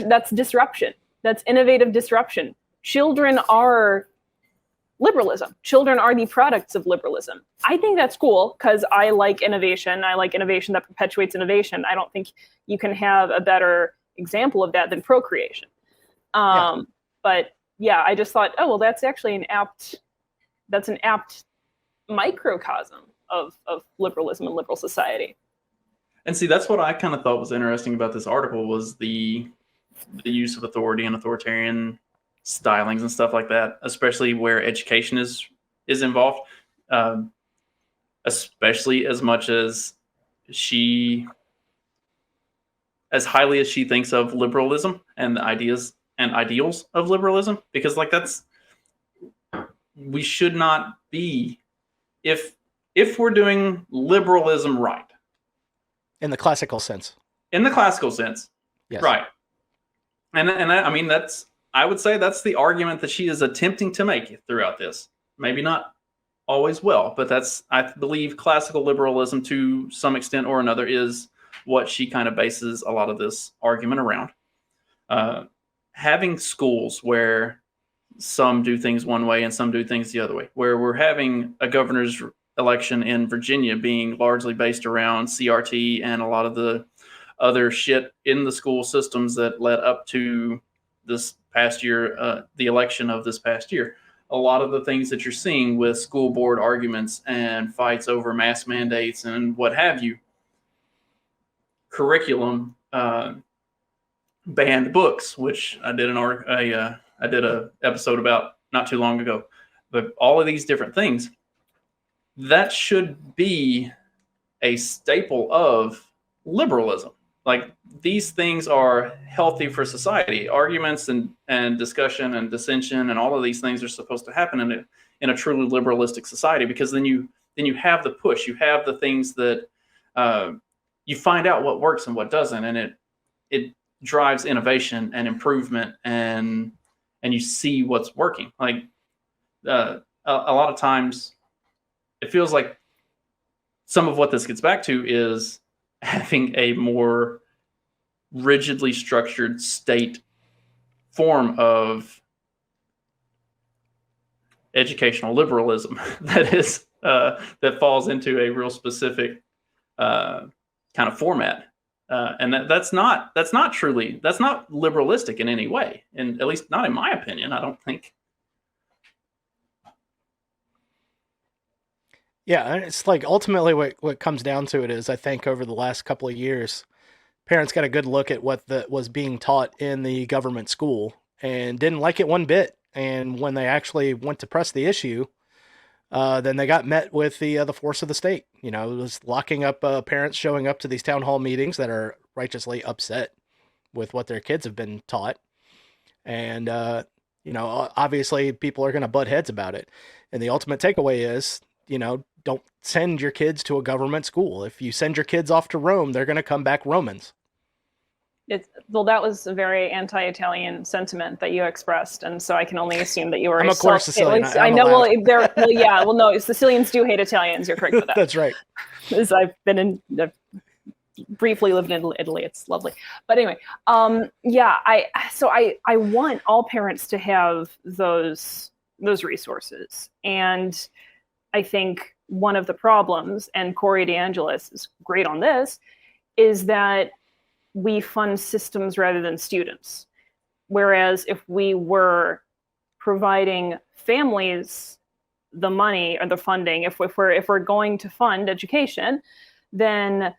[SPEAKER 5] that's disruption. That's innovative disruption. Children are liberalism. Children are the products of liberalism. I think that's cool because I like innovation. I like innovation that perpetuates innovation. I don't think you can have a better example of that than procreation. But yeah, I just thought, oh, well, that's actually an apt microcosm of liberalism and liberal society.
[SPEAKER 3] And see, that's what I kind of thought was interesting about this article was the use of authority and authoritarian stylings and stuff like that, especially where education is involved, especially as much as as highly as she thinks of liberalism and the ideas and ideals of liberalism, because like we should not be, if we're doing liberalism right.
[SPEAKER 4] In the classical sense.
[SPEAKER 3] In the classical sense.
[SPEAKER 4] Yes.
[SPEAKER 3] Right. And I mean, I would say that's the argument that she is attempting to make throughout this. Maybe not always well, but I believe classical liberalism to some extent or another is what she kind of bases a lot of this argument around. Having schools where some do things one way and some do things the other way, where we're having a governor's election in Virginia being largely based around CRT and a lot of the other shit in the school systems that led up to this past year, the election of this past year. A lot of the things that you're seeing with school board arguments and fights over mask mandates and what have you, curriculum, banned books, which I did a episode about not too long ago. But all of these different things, that should be a staple of liberalism. Like, these things are healthy for society. Arguments and discussion and dissension and all of these things are supposed to happen in a truly liberalistic society, because then you have the push, you have the things that you find out what works and what doesn't, and it drives innovation and improvement, and you see what's working. Like a lot of times, it feels like some of what this gets back to is having a more rigidly structured state form of educational liberalism that is that falls into a real specific kind of format. And that's not liberalistic in any way, and at least not in my opinion. I don't think.
[SPEAKER 4] Yeah, and it's like ultimately what comes down to it is, I think over the last couple of years, parents got a good look at what was being taught in the government school and didn't like it one bit. And when they actually went to press the issue, then they got met with the force of the state. You know, it was locking up parents showing up to these town hall meetings that are righteously upset with what their kids have been taught. And, you know, obviously people are going to butt heads about it. And the ultimate takeaway is, you know, don't send your kids to a government school. If you send your kids off to Rome, they're going to come back Romans.
[SPEAKER 5] Well, that was a very anti-Italian sentiment that you expressed, and so I can only assume that you were.
[SPEAKER 4] I'm of course Sicilian.
[SPEAKER 5] I know. Well, no, Sicilians do hate Italians. You're correct with that.
[SPEAKER 4] That's right.
[SPEAKER 5] Because I've briefly lived in Italy. It's lovely, but anyway, I want all parents to have those resources, and I think one of the problems, and Corey DeAngelis is great on this, is that we fund systems rather than students. Whereas if we were providing families the money or the funding, if we're going to fund education, then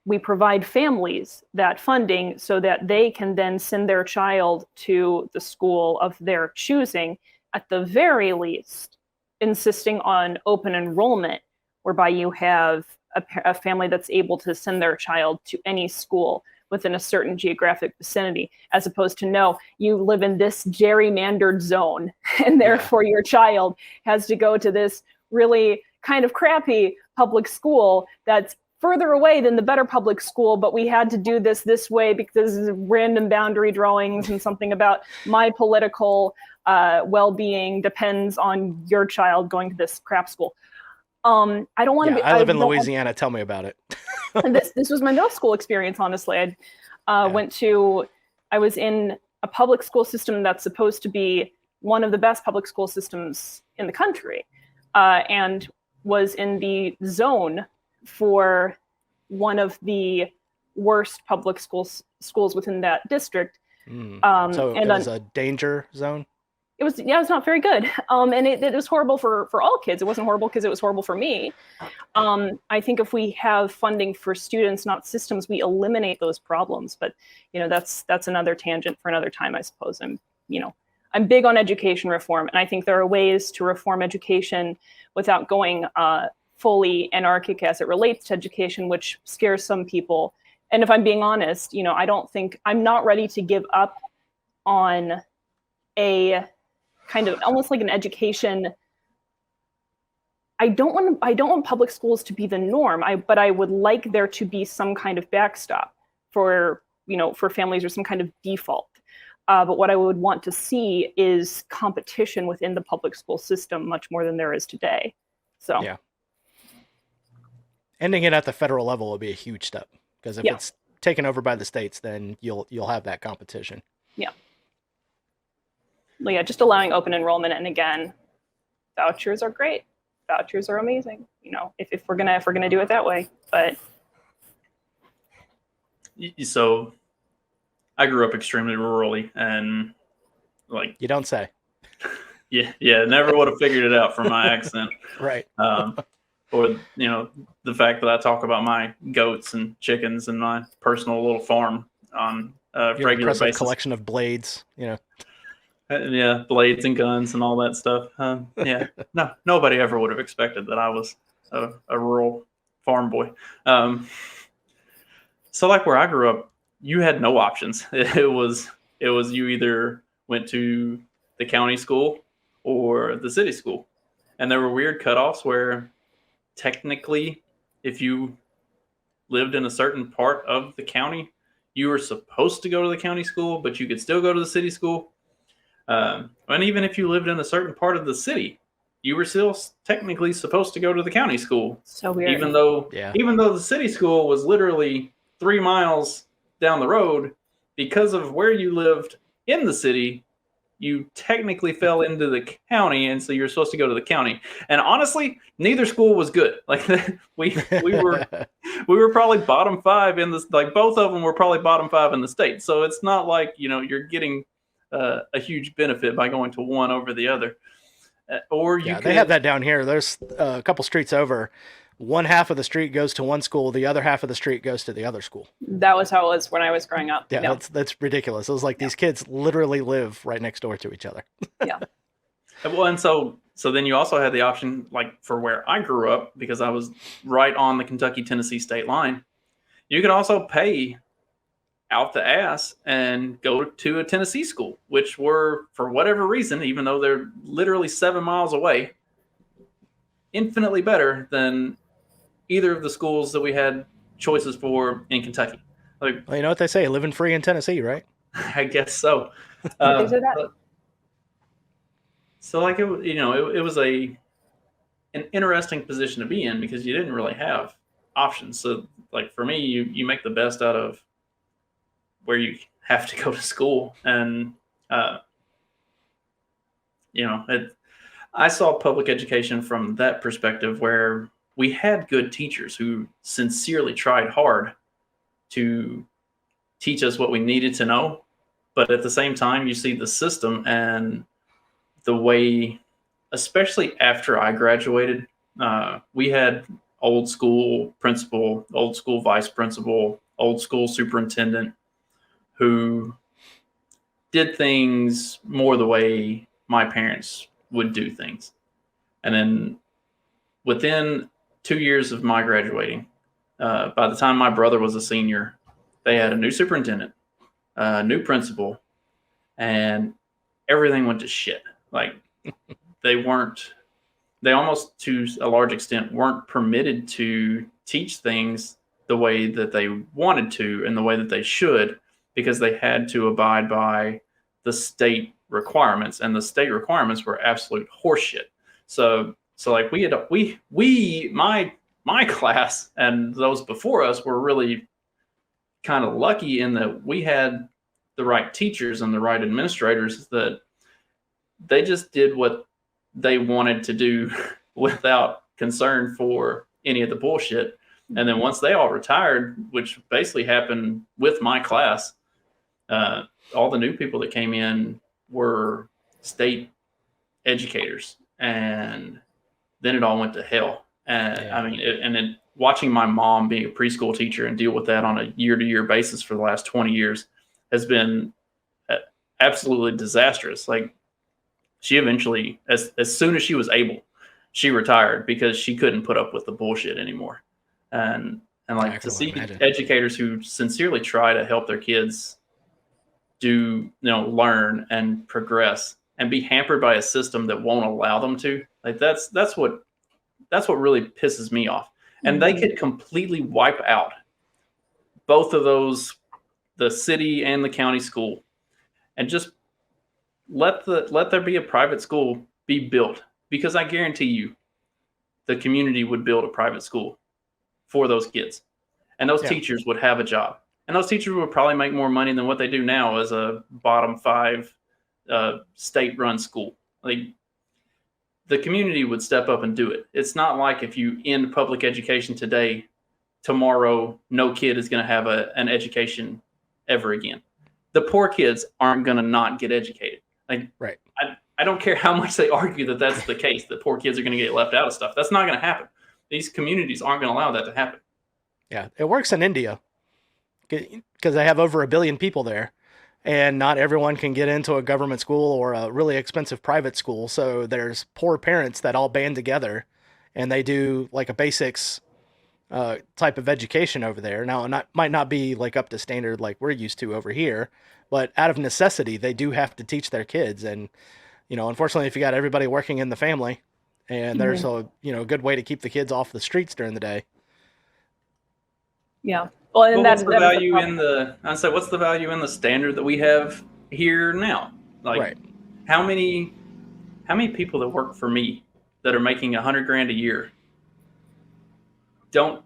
[SPEAKER 5] we provide families that funding so that they can then send their child to the school of their choosing, at the very least, insisting on open enrollment, whereby you have a family that's able to send their child to any school within a certain geographic vicinity, as opposed to, no, you live in this gerrymandered zone, and therefore your child has to go to this really kind of crappy public school that's further away than the better public school, but we had to do this way because of random boundary drawings and something about my political well-being depends on your child going to this crap school. I don't want to be.
[SPEAKER 4] I live in Louisiana. Tell me about it.
[SPEAKER 5] This was my middle school experience. Honestly, I was in a public school system that's supposed to be one of the best public school systems in the country, and was in the zone for one of the worst public schools within that district.
[SPEAKER 4] So it was a danger zone.
[SPEAKER 5] It was not very good. And it was horrible for all kids. It wasn't horrible because it was horrible for me. I think if we have funding for students, not systems, we eliminate those problems. But, you know, that's another tangent for another time, I suppose. I'm big on education reform, and I think there are ways to reform education without going fully anarchic as it relates to education, which scares some people. And if I'm being honest, you know, I'm not ready to give up on a kind of almost like an education. I don't want public schools to be the norm. But I would like there to be some kind of backstop for families, or some kind of default. But what I would want to see is competition within the public school system much more than there is today. So
[SPEAKER 4] yeah, ending it at the federal level will be a huge step, because if it's taken over by the states, then you'll have that competition.
[SPEAKER 5] Yeah. Well, yeah, just allowing open enrollment, and again, vouchers are great. Vouchers are amazing. You know, if we're gonna do it that way. But
[SPEAKER 3] so, I grew up extremely rurally, and like,
[SPEAKER 4] you don't say.
[SPEAKER 3] Yeah, never would have figured it out from my accent.
[SPEAKER 4] Right.
[SPEAKER 3] Or, you know, the fact that I talk about my goats and chickens and my personal little farm on a regular basis.
[SPEAKER 4] Collection of blades, you know.
[SPEAKER 3] Yeah, blades and guns and all that stuff. Yeah, no, nobody ever would have expected that I was a rural farm boy. So, like, where I grew up, you had no options. It was you either went to the county school or the city school, and there were weird cutoffs where technically, if you lived in a certain part of the county, you were supposed to go to the county school, but you could still go to the city school. And even if you lived in a certain part of the city, you were still technically supposed to go to the county school.
[SPEAKER 5] So weird.
[SPEAKER 3] Even though the city school was literally 3 miles down the road, because of where you lived in the city, you technically fell into the county, and so you're supposed to go to the county. And honestly, neither school was good. Like we were probably bottom 5 in this. Like both of them were probably bottom 5 in the state. So it's not like you're getting a huge benefit by going to one over the other. Or you
[SPEAKER 4] they have that down here. There's a couple streets over. One half of the street goes to one school, the other half of the street goes to the other school.
[SPEAKER 5] That was how it was when I was growing up.
[SPEAKER 4] Yeah, that's ridiculous. It was like these kids literally live right next door to each other.
[SPEAKER 5] Yeah.
[SPEAKER 3] Well, and so then you also had the option, like for where I grew up, because I was right on the Kentucky-Tennessee state line. You could also pay out the ass and go to a Tennessee school, which were, for whatever reason, even though they're literally 7 miles away, infinitely better than either of the schools that we had choices for in Kentucky. Like,
[SPEAKER 4] well, you know what they say, living free in Tennessee, right?
[SPEAKER 3] I guess so. So like it was an interesting position to be in because you didn't really have options. So like for me, you make the best out of where you have to go to school, and I saw public education from that perspective where we had good teachers who sincerely tried hard to teach us what we needed to know. But at the same time, you see the system and the way, especially after I graduated, we had old school principal, old school vice principal, old school superintendent who did things more the way my parents would do things. And then within 2 years of my graduating, by the time my brother was a senior, they had a new superintendent, a new principal, and everything went to shit. Like they almost to a large extent weren't permitted to teach things the way that they wanted to and the way that they should, because they had to abide by the state requirements, and the state requirements were absolute horseshit. So like my class and those before us were really kind of lucky in that we had the right teachers and the right administrators that they just did what they wanted to do without concern for any of the bullshit. And then once they all retired, which basically happened with my class, all the new people that came in were state educators, and then it all went to hell. And I mean, watching my mom being a preschool teacher and deal with that on a year-to-year basis for the last 20 years has been absolutely disastrous. Like she eventually, as soon as she was able, she retired because she couldn't put up with the bullshit anymore. And like to see educators who sincerely try to help their kids learn and progress and be hampered by a system that won't allow them to, like that's what really pisses me off. And they could completely wipe out both of those, the city and the county school, and just let there be a private school be built, because I guarantee you the community would build a private school for those kids, and those teachers would have a job, and those teachers would probably make more money than what they do now as a bottom 5 state-run school. Like the community would step up and do it. It's not like if you end public education today, tomorrow no kid is going to have an education ever again. The poor kids aren't going to not get educated. Like,
[SPEAKER 4] right.
[SPEAKER 3] I don't care how much they argue that that's the case, that poor kids are going to get left out of stuff. That's not going to happen. These communities aren't going to allow that to happen.
[SPEAKER 4] Yeah, it works in India because they have over 1 billion people there, and not everyone can get into a government school or a really expensive private school. So there's poor parents that all band together and they do like a basics type of education over there. Now, it might not be like up to standard like we're used to over here, but out of necessity, they do have to teach their kids. And, unfortunately, if you got everybody working in the family, and there's a good way to keep the kids off the streets during the day.
[SPEAKER 5] Yeah. Well, and
[SPEAKER 3] what's the value in what's the value in the standard that we have here now? Like,
[SPEAKER 4] right.
[SPEAKER 3] How many people that work for me that are making $100,000 a year don't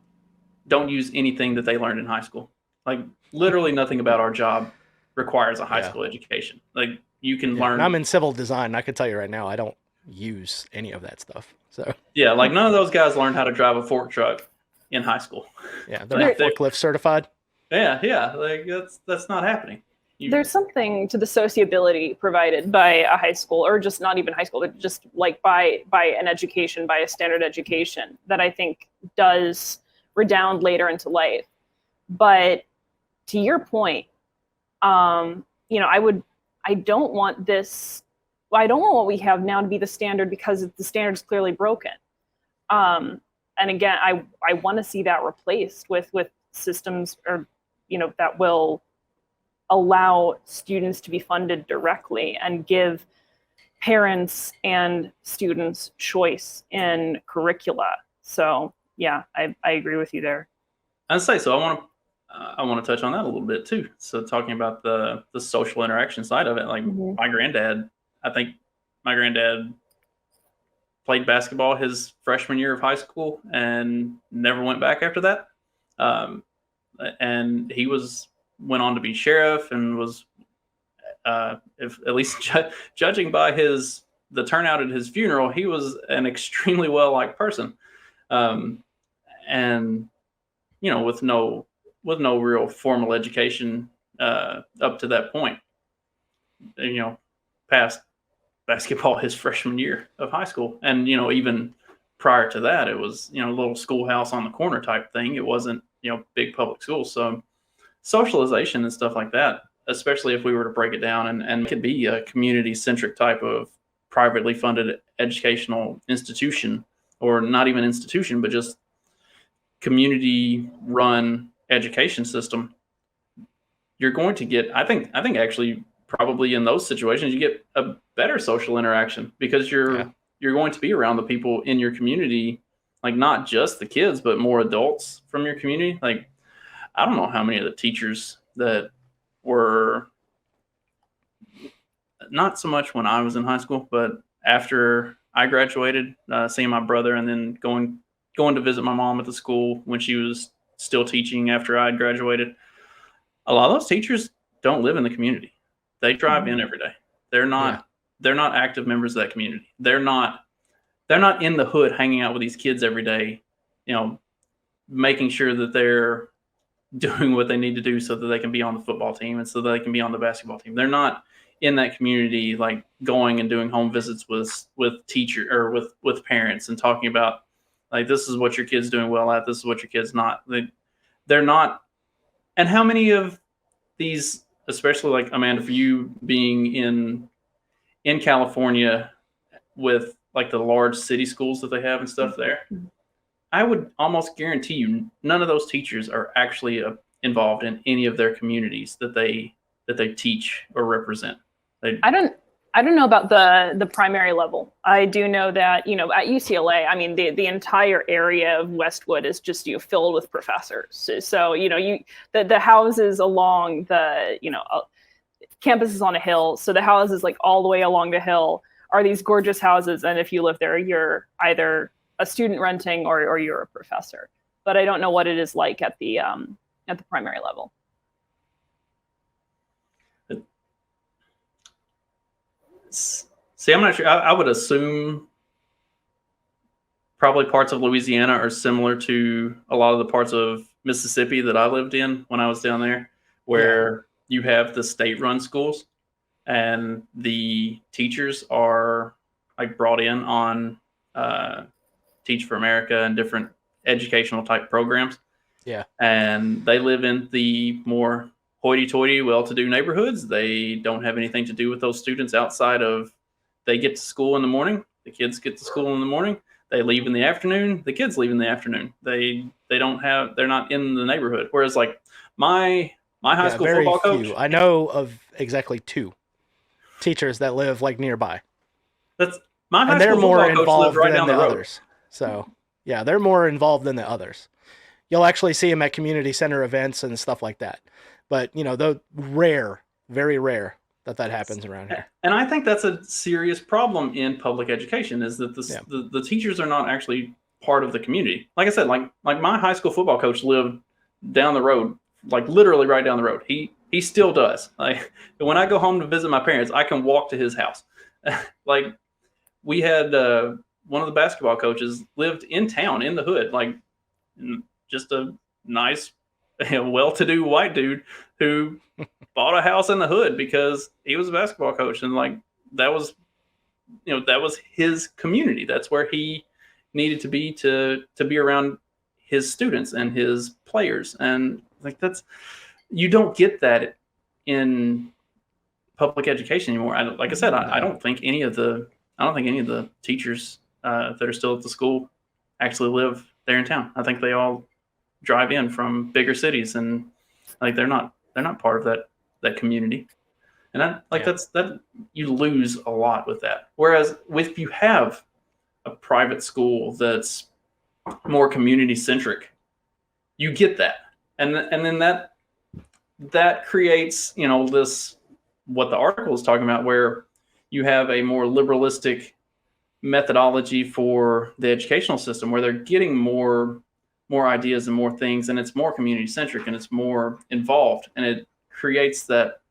[SPEAKER 3] use anything that they learned in high school? Like, literally nothing about our job requires a high school education. Like, You can
[SPEAKER 4] Yeah,
[SPEAKER 3] learn.
[SPEAKER 4] and I'm in civil design. I can tell you right now, I don't use any of that stuff. So
[SPEAKER 3] Yeah, like none of those guys learned how to drive a fork truck in high school.
[SPEAKER 4] yeah, they're not forklift certified.
[SPEAKER 3] Yeah, like that's not happening.
[SPEAKER 5] There's something to the sociability provided by a high school, or just not even high school, but just like by an education, by a standard education, that I think does redound later into life. But to your point, you know, I don't want this. Well, I don't want what we have now to be the standard, because the standard is clearly broken. And again, I want to see that replaced with systems, or you know, that will allow students to be funded directly and give parents and students choice in curricula. So yeah, I agree with you there.
[SPEAKER 3] I'd say so. I want to touch on that a little bit too. So talking about the social interaction side of it, like my granddad, I think my granddad played basketball his freshman year of high school and never went back after that. And he went on to be sheriff and was, if at least judging by the turnout at his funeral, he was an extremely well-liked person. And you know, with no real formal education up to that point, you know, past basketball his freshman year of high school. And, you know, even prior to that, it was, you know, a little schoolhouse on the corner type thing. It wasn't, you know, big public schools. So socialization and stuff like that, especially if we were to break it down, and it could be a community-centric type of privately funded educational institution, or not even institution, but just community-run education system, you're going to get, I think actually probably in those situations, you get a better social interaction, because you're going to be around the people in your community, like not just the kids, but more adults from your community. Like, I don't know how many of the teachers that were, not so much when I was in high school, but after I graduated, seeing my brother, and then going to visit my mom at the school when she was still teaching after I had graduated. A lot of those teachers don't live in the community. They drive in every day. They're not active members of that community. They're not in the hood hanging out with these kids every day, you know, making sure that they're doing what they need to do so that they can be on the football team and so that they can be on the basketball team. They're not in that community, like going and doing home visits with teacher or with parents and talking about, like, this is what your kid's doing well at, this is what your kid's not. They're not. And how many of these, especially like Amanda, for you being in California with like the large city schools that they have and stuff there, I would almost guarantee you none of those teachers are actually involved in any of their communities that they teach or represent.
[SPEAKER 5] I don't know about the primary level. I do know that, you know, at UCLA, I mean, the entire area of Westwood is just, you know, filled with professors. So you know, the houses along the, you know, campus is on a hill. So the houses like all the way along the hill are these gorgeous houses. And if you live there, you're either a student renting or you're a professor. But I don't know what it is like at the primary level.
[SPEAKER 3] See, I'm not sure. I would assume probably parts of Louisiana are similar to a lot of the parts of Mississippi that I lived in when I was down there, where you have the state-run schools and the teachers are like brought in on Teach for America and different educational type programs. Yeah. And they live in the more hoity-toity, well-to-do neighborhoods. They don't have anything to do with those students outside of, they get to school in the morning, the kids get to school in the morning, they leave in the afternoon, the kids leave in the afternoon. They're not in the neighborhood. Whereas like my high school football coach,
[SPEAKER 4] I know of exactly 2 teachers that live like nearby.
[SPEAKER 3] That's my high
[SPEAKER 4] and they're
[SPEAKER 3] school
[SPEAKER 4] more
[SPEAKER 3] football coach
[SPEAKER 4] involved
[SPEAKER 3] lived right
[SPEAKER 4] than
[SPEAKER 3] down
[SPEAKER 4] the
[SPEAKER 3] the road.
[SPEAKER 4] others. So yeah, they're more involved than the others. You'll actually see them at community center events and stuff like that. But, you know, very rare that happens around here.
[SPEAKER 3] And I think that's a serious problem in public education, is that the teachers are not actually part of the community. Like I said, like my high school football coach lived down the road, like literally right down the road. He He still does. Like when I go home to visit my parents, I can walk to his house. Like we had one of the basketball coaches lived in town in the hood, like just a nice, well-to-do white dude who bought a house in the hood because he was a basketball coach, and like that was his community. That's where he needed to be around his students and his players, and like you don't get that in public education anymore. Like I said, I don't think any of the teachers that are still at the school actually live there in town. I think they all drive in from bigger cities, and like they're not part of that community. And that you lose a lot with that. Whereas if you have a private school that's more community centric, you get that, and then that creates this, what the article is talking about, where you have a more liberalistic methodology for the educational system, where they're getting more ideas and more things, and it's more community centric and it's more involved, and it creates that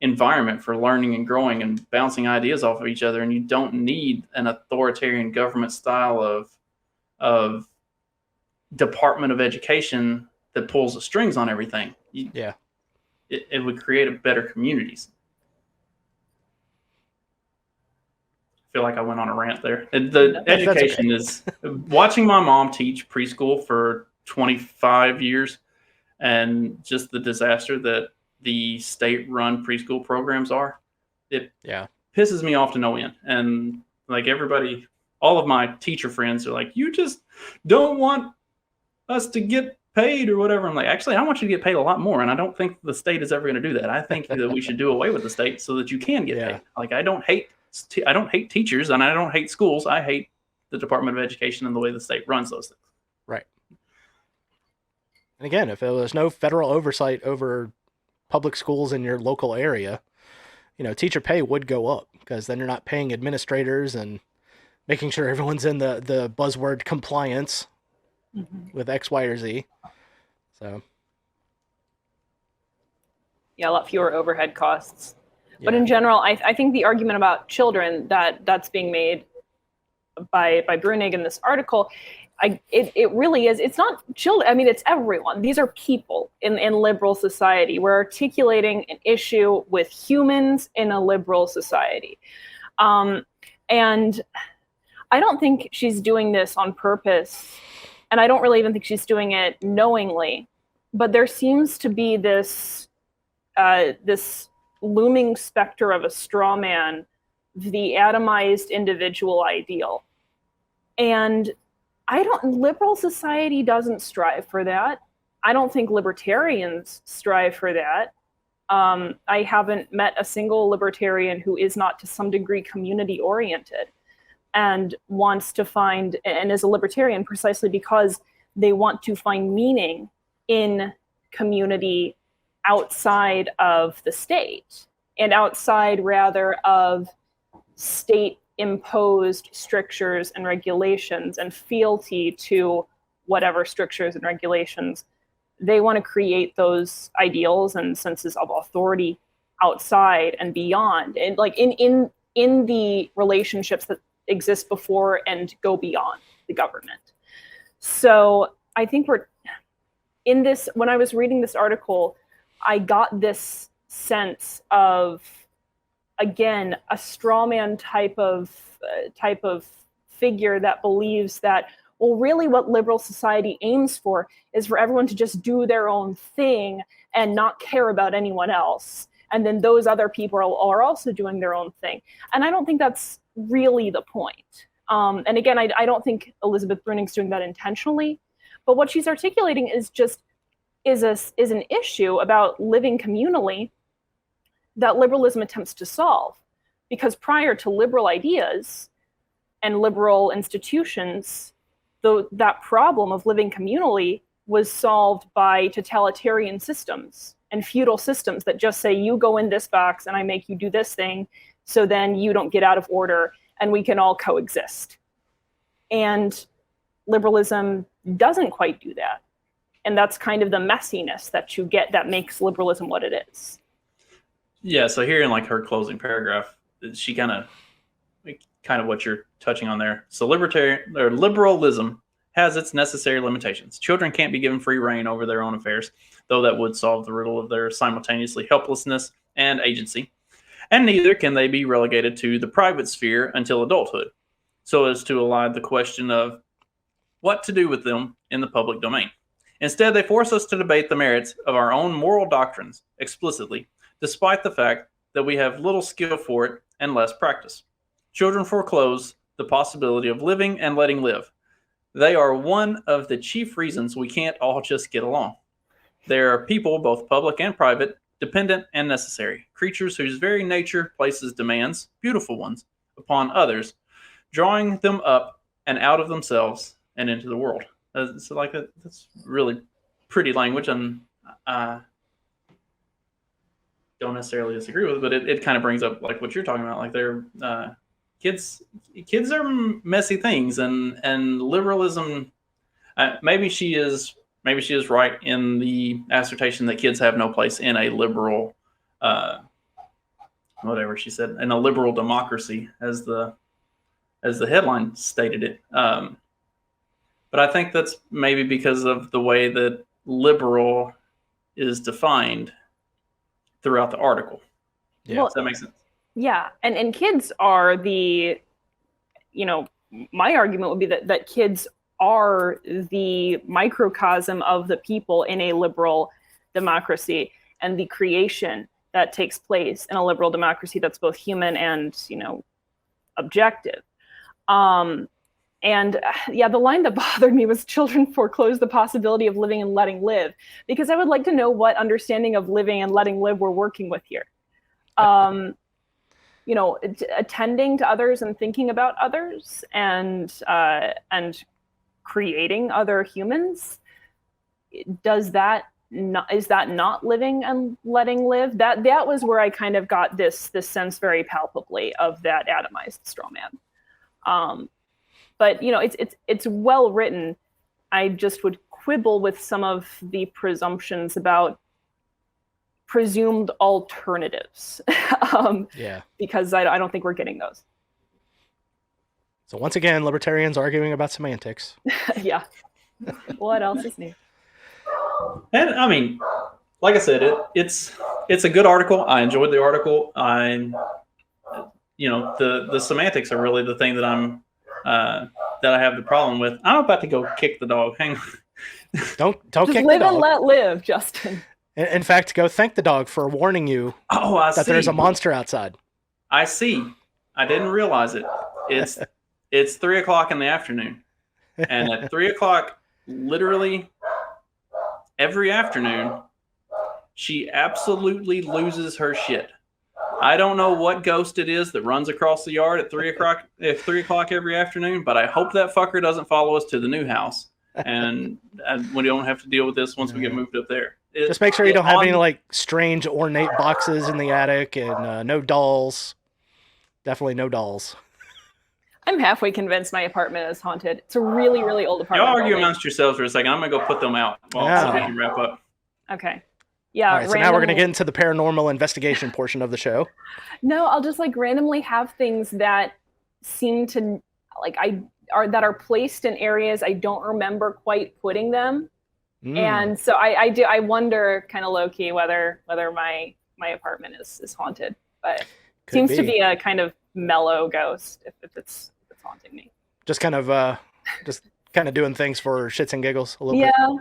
[SPEAKER 3] environment for learning and growing and bouncing ideas off of each other. And you don't need an authoritarian government style of Department of Education that pulls the strings on everything. It would create a better communities. I feel like I went on a rant there. Education is watching my mom teach preschool for 25 years, and just the disaster that the state-run preschool programs are. It pisses me off to no end. And like everybody, all of my teacher friends are like, you just don't want us to get paid or whatever. I'm like, actually, I want you to get paid a lot more, and I don't think the state is ever going to do that. I think that we should do away with the state so that you can get paid. Like I don't hate teachers, and I don't hate schools. I hate the Department of Education and the way the state runs those things.
[SPEAKER 4] Right. And again, if there was no federal oversight over public schools in your local area, teacher pay would go up, because then you're not paying administrators and making sure everyone's in the buzzword compliance with X, Y, or Z. So
[SPEAKER 5] a lot fewer overhead costs. Yeah. But in general, I think the argument about children that's being made by Bruenig in this article, it really is. It's not children. I mean, it's everyone. These are people in liberal society. We're articulating an issue with humans in a liberal society. And I don't think she's doing this on purpose. And I don't really even think she's doing it knowingly. But there seems to be this looming specter of a straw man, the atomized individual ideal. And liberal society doesn't strive for that. I don't think libertarians strive for that. I haven't met a single libertarian who is not to some degree community oriented and wants to find, and is a libertarian precisely because they want to find meaning in community outside of the state, and outside rather of state imposed strictures and regulations and fealty to whatever strictures and regulations. They want to create those ideals and senses of authority outside and beyond, and like in the relationships that exist before and go beyond the government. So I think we're in this. When I was reading this article, I got this sense of, again, a straw man type of figure that believes that, well, really what liberal society aims for is for everyone to just do their own thing and not care about anyone else. And then those other people are also doing their own thing. And I don't think that's really the point. And again, I don't think Elizabeth Bruenig's doing that intentionally, but what she's articulating is an issue about living communally that liberalism attempts to solve. Because prior to liberal ideas and liberal institutions, that problem of living communally was solved by totalitarian systems and feudal systems that just say, you go in this box and I make you do this thing, so then you don't get out of order and we can all coexist. And liberalism doesn't quite do that. And that's kind of the messiness that you get that makes liberalism what it is.
[SPEAKER 3] Yeah, so here in like her closing paragraph, she kind of what you're touching on there. So libertarian or liberalism has its necessary limitations. Children can't be given free reign over their own affairs, though that would solve the riddle of their simultaneously helplessness and agency. And neither can they be relegated to the private sphere until adulthood, so as to elide the question of what to do with them in the public domain. Instead, they force us to debate the merits of our own moral doctrines explicitly, despite the fact that we have little skill for it and less practice. Children foreclose the possibility of living and letting live. They are one of the chief reasons we can't all just get along. They are people, both public and private, dependent and necessary, creatures whose very nature places demands, beautiful ones, upon others, drawing them up and out of themselves and into the world. So like that's really pretty language, and don't necessarily disagree with it, but it kind of brings up like what you're talking about. Like they're kids are messy things, and liberalism. Maybe she is right in the assertion that kids have no place in a liberal, whatever she said, in a liberal democracy, as the headline stated it. But I think that's maybe because of the way that liberal is defined throughout the article.
[SPEAKER 4] Yeah.
[SPEAKER 5] Well,
[SPEAKER 3] Does that make sense?
[SPEAKER 5] Yeah, and kids are the, my argument would be that kids are the microcosm of the people in a liberal democracy, and the creation that takes place in a liberal democracy that's both human and, objective. And yeah, the line that bothered me was children foreclose the possibility of living and letting live, because I would like to know what understanding of living and letting live we're working with here. Attending to others and thinking about others and creating other humans. Is that not living and letting live? That was where I kind of got this sense very palpably of that atomized straw man. But it's well written. I just would quibble with some of the presumptions about presumed alternatives, because I don't think we're getting those.
[SPEAKER 4] So once again, libertarians arguing about semantics.
[SPEAKER 5] Yeah. What else is new?
[SPEAKER 3] And I mean, like I said, it's a good article. I enjoyed the article. The semantics are really the thing that that I have the problem with. I'm about to go kick the dog. Hang on.
[SPEAKER 4] Don't
[SPEAKER 5] Just
[SPEAKER 4] kick
[SPEAKER 5] live
[SPEAKER 4] the dog.
[SPEAKER 5] and let live, Justin.
[SPEAKER 4] In fact, go thank the dog for warning you that there's a monster outside.
[SPEAKER 3] I see. I didn't realize it. It's 3:00 in the afternoon, and at 3:00, literally every afternoon, she absolutely loses her shit. I don't know what ghost it is that runs across the yard at 3:00 every afternoon, but I hope that fucker doesn't follow us to the new house, and we don't have to deal with this once we get moved up there.
[SPEAKER 4] Just make sure you don't have any like strange ornate boxes in the attic, and no dolls. Definitely no dolls.
[SPEAKER 5] I'm halfway convinced my apartment is haunted. It's a really, really old
[SPEAKER 3] Y'all
[SPEAKER 5] apartment.
[SPEAKER 3] argue
[SPEAKER 5] building.
[SPEAKER 3] amongst yourselves for a second. I'm gonna go put them out while we can wrap up.
[SPEAKER 5] Okay. Yeah.
[SPEAKER 4] All right, so now we're gonna get into the paranormal investigation portion of the show.
[SPEAKER 5] No, I'll just like randomly have things that seem to that are placed in areas I don't remember quite putting them. And so I wonder kind of low key whether my apartment is haunted, but seems to be a kind of mellow ghost if it's haunting me.
[SPEAKER 4] Just kind of doing things for shits and giggles a little bit.
[SPEAKER 5] Yeah.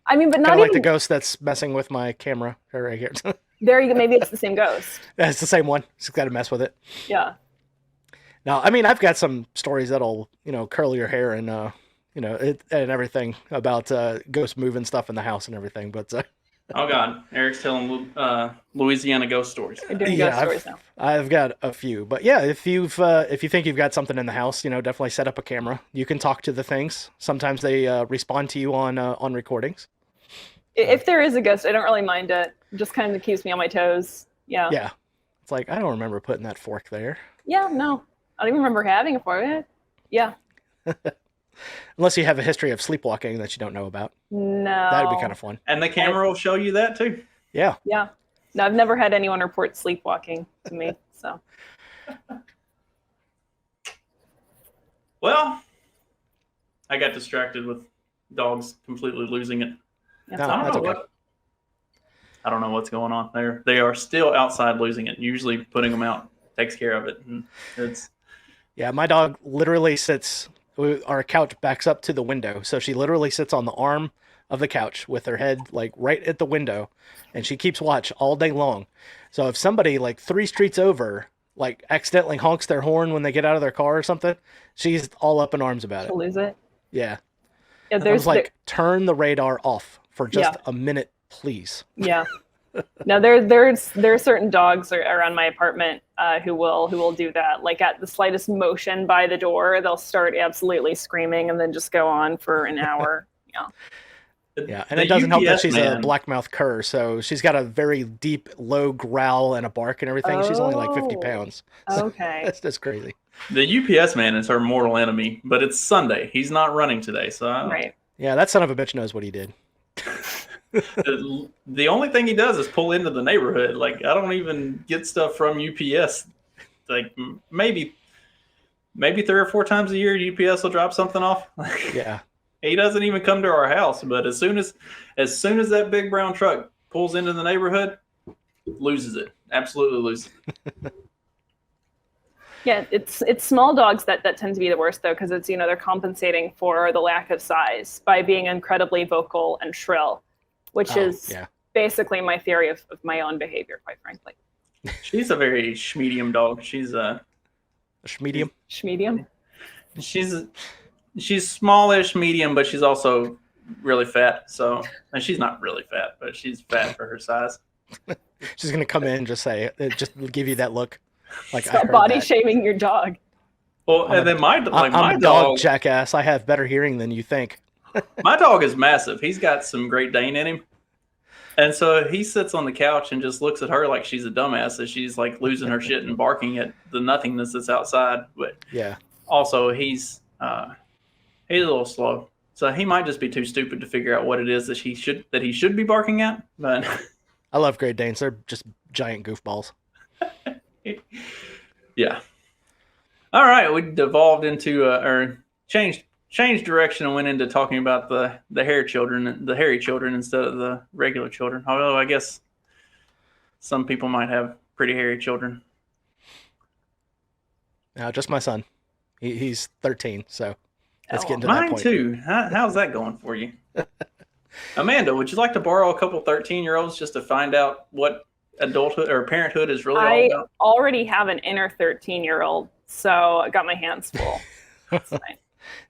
[SPEAKER 5] I mean, but not
[SPEAKER 4] kind of like
[SPEAKER 5] even
[SPEAKER 4] the ghost that's messing with my camera right here.
[SPEAKER 5] there you go. Maybe it's the same ghost.
[SPEAKER 4] It's the same one. Just got to mess with it.
[SPEAKER 5] Yeah.
[SPEAKER 4] Now, I mean, I've got some stories that'll, curl your hair and, and everything about ghosts moving stuff in the house and everything. But
[SPEAKER 3] oh God, Eric's telling Louisiana ghost stories.
[SPEAKER 5] You're doing ghost stories now.
[SPEAKER 4] I've got a few, but yeah, if you think you've got something in the house, definitely set up a camera. You can talk to the things. Sometimes they respond to you on recordings.
[SPEAKER 5] If there is a ghost, I don't really mind it. It just kind of keeps me on my toes. Yeah.
[SPEAKER 4] Yeah. It's like, I don't remember putting that fork there.
[SPEAKER 5] Yeah, no. I don't even remember having a fork. Yeah.
[SPEAKER 4] Unless you have a history of sleepwalking that you don't know about.
[SPEAKER 5] No.
[SPEAKER 4] That'd be kind of fun.
[SPEAKER 3] And the camera will show you that too.
[SPEAKER 4] Yeah.
[SPEAKER 5] Yeah. No, I've never had anyone report sleepwalking to me. So
[SPEAKER 3] Well, I got distracted with dogs completely losing it.
[SPEAKER 5] yeah,
[SPEAKER 4] No,
[SPEAKER 5] so-
[SPEAKER 3] I don't
[SPEAKER 4] that's
[SPEAKER 3] know
[SPEAKER 4] okay.
[SPEAKER 3] what. I don't know what's going on there. They are still outside losing it. Usually, putting them out takes care of it. And it's
[SPEAKER 4] Yeah, my dog literally sits. Our couch backs up to the window, so she literally sits on the arm of the couch with her head like right at the window, and she keeps watch all day long. So if somebody like 3 streets over like accidentally honks their horn when they get out of their car or something, she's all up in arms about it.
[SPEAKER 5] to lose it.
[SPEAKER 4] Yeah,
[SPEAKER 5] Yeah,
[SPEAKER 4] I was
[SPEAKER 5] there's
[SPEAKER 4] like, turn the radar off for just
[SPEAKER 5] Yeah.
[SPEAKER 4] a minute, please.
[SPEAKER 5] yeah. No, there are certain dogs around my apartment who will do that. Like at the slightest motion by the door, they'll start absolutely screaming and then just go on for an hour. Yeah.
[SPEAKER 4] Yeah, and
[SPEAKER 3] the
[SPEAKER 4] it doesn't help that
[SPEAKER 3] UPS
[SPEAKER 4] she's
[SPEAKER 3] man,
[SPEAKER 4] a blackmouth cur, so she's got a very deep, low growl and a bark and everything. She's only like 50
[SPEAKER 5] Oh.
[SPEAKER 4] pounds.
[SPEAKER 5] Okay.
[SPEAKER 4] That's just crazy.
[SPEAKER 3] The UPS man is her mortal enemy, but it's Sunday. He's not running today, so I don't-
[SPEAKER 5] Right.
[SPEAKER 4] Yeah, that son of a bitch knows what he did.
[SPEAKER 3] the only thing he does is pull into the neighborhood. Like I don't even get stuff from UPS. Like maybe 3 or 4 times a year, UPS will drop something off.
[SPEAKER 4] Yeah.
[SPEAKER 3] He doesn't even come to our house. But as soon as that big brown truck pulls into the neighborhood, loses it. Absolutely loses it.
[SPEAKER 5] Yeah, it's small dogs that tend to be the worst though, because it's they're compensating for the lack of size by being incredibly vocal and shrill, which is
[SPEAKER 4] yeah.
[SPEAKER 5] basically my theory of my own behavior, quite frankly.
[SPEAKER 3] She's a very medium dog. She's
[SPEAKER 4] Medium.
[SPEAKER 5] Schmedium.
[SPEAKER 3] she's smallish, medium, but she's also really fat. So, and she's not really fat, but she's fat for her size.
[SPEAKER 4] She's gonna come in and just give you that look. Like I
[SPEAKER 5] Stop
[SPEAKER 4] heard
[SPEAKER 5] body
[SPEAKER 4] that.
[SPEAKER 5] shaming your dog.
[SPEAKER 3] Well,
[SPEAKER 4] I'm
[SPEAKER 3] and then my
[SPEAKER 4] I'm
[SPEAKER 3] my
[SPEAKER 4] a dog
[SPEAKER 3] dog,
[SPEAKER 4] jackass. I have better hearing than you think.
[SPEAKER 3] my dog is massive. He's got some Great Dane in him, and so he sits on the couch and just looks at her like she's a dumbass as she's like losing her shit and barking at the nothingness that's outside. But
[SPEAKER 4] Yeah.
[SPEAKER 3] also, he's a little slow, so he might just be too stupid to figure out what it is that he should be barking at. But
[SPEAKER 4] I love Great Danes. They're just giant goofballs.
[SPEAKER 3] yeah. All right, we devolved into or changed direction and went into talking about the hairy children instead of the regular children. Although I guess some people might have pretty hairy children.
[SPEAKER 4] No, just my son. He's 13, so let's
[SPEAKER 5] Oh,
[SPEAKER 4] get into that
[SPEAKER 3] Mine
[SPEAKER 4] point.
[SPEAKER 3] too. How's that going for you? Amanda, would you like to borrow a couple 13-year-olds just to find out what adulthood or parenthood is really all
[SPEAKER 5] I
[SPEAKER 3] about?
[SPEAKER 5] already have an inner 13-year-old, so I got my hands full. It's fine.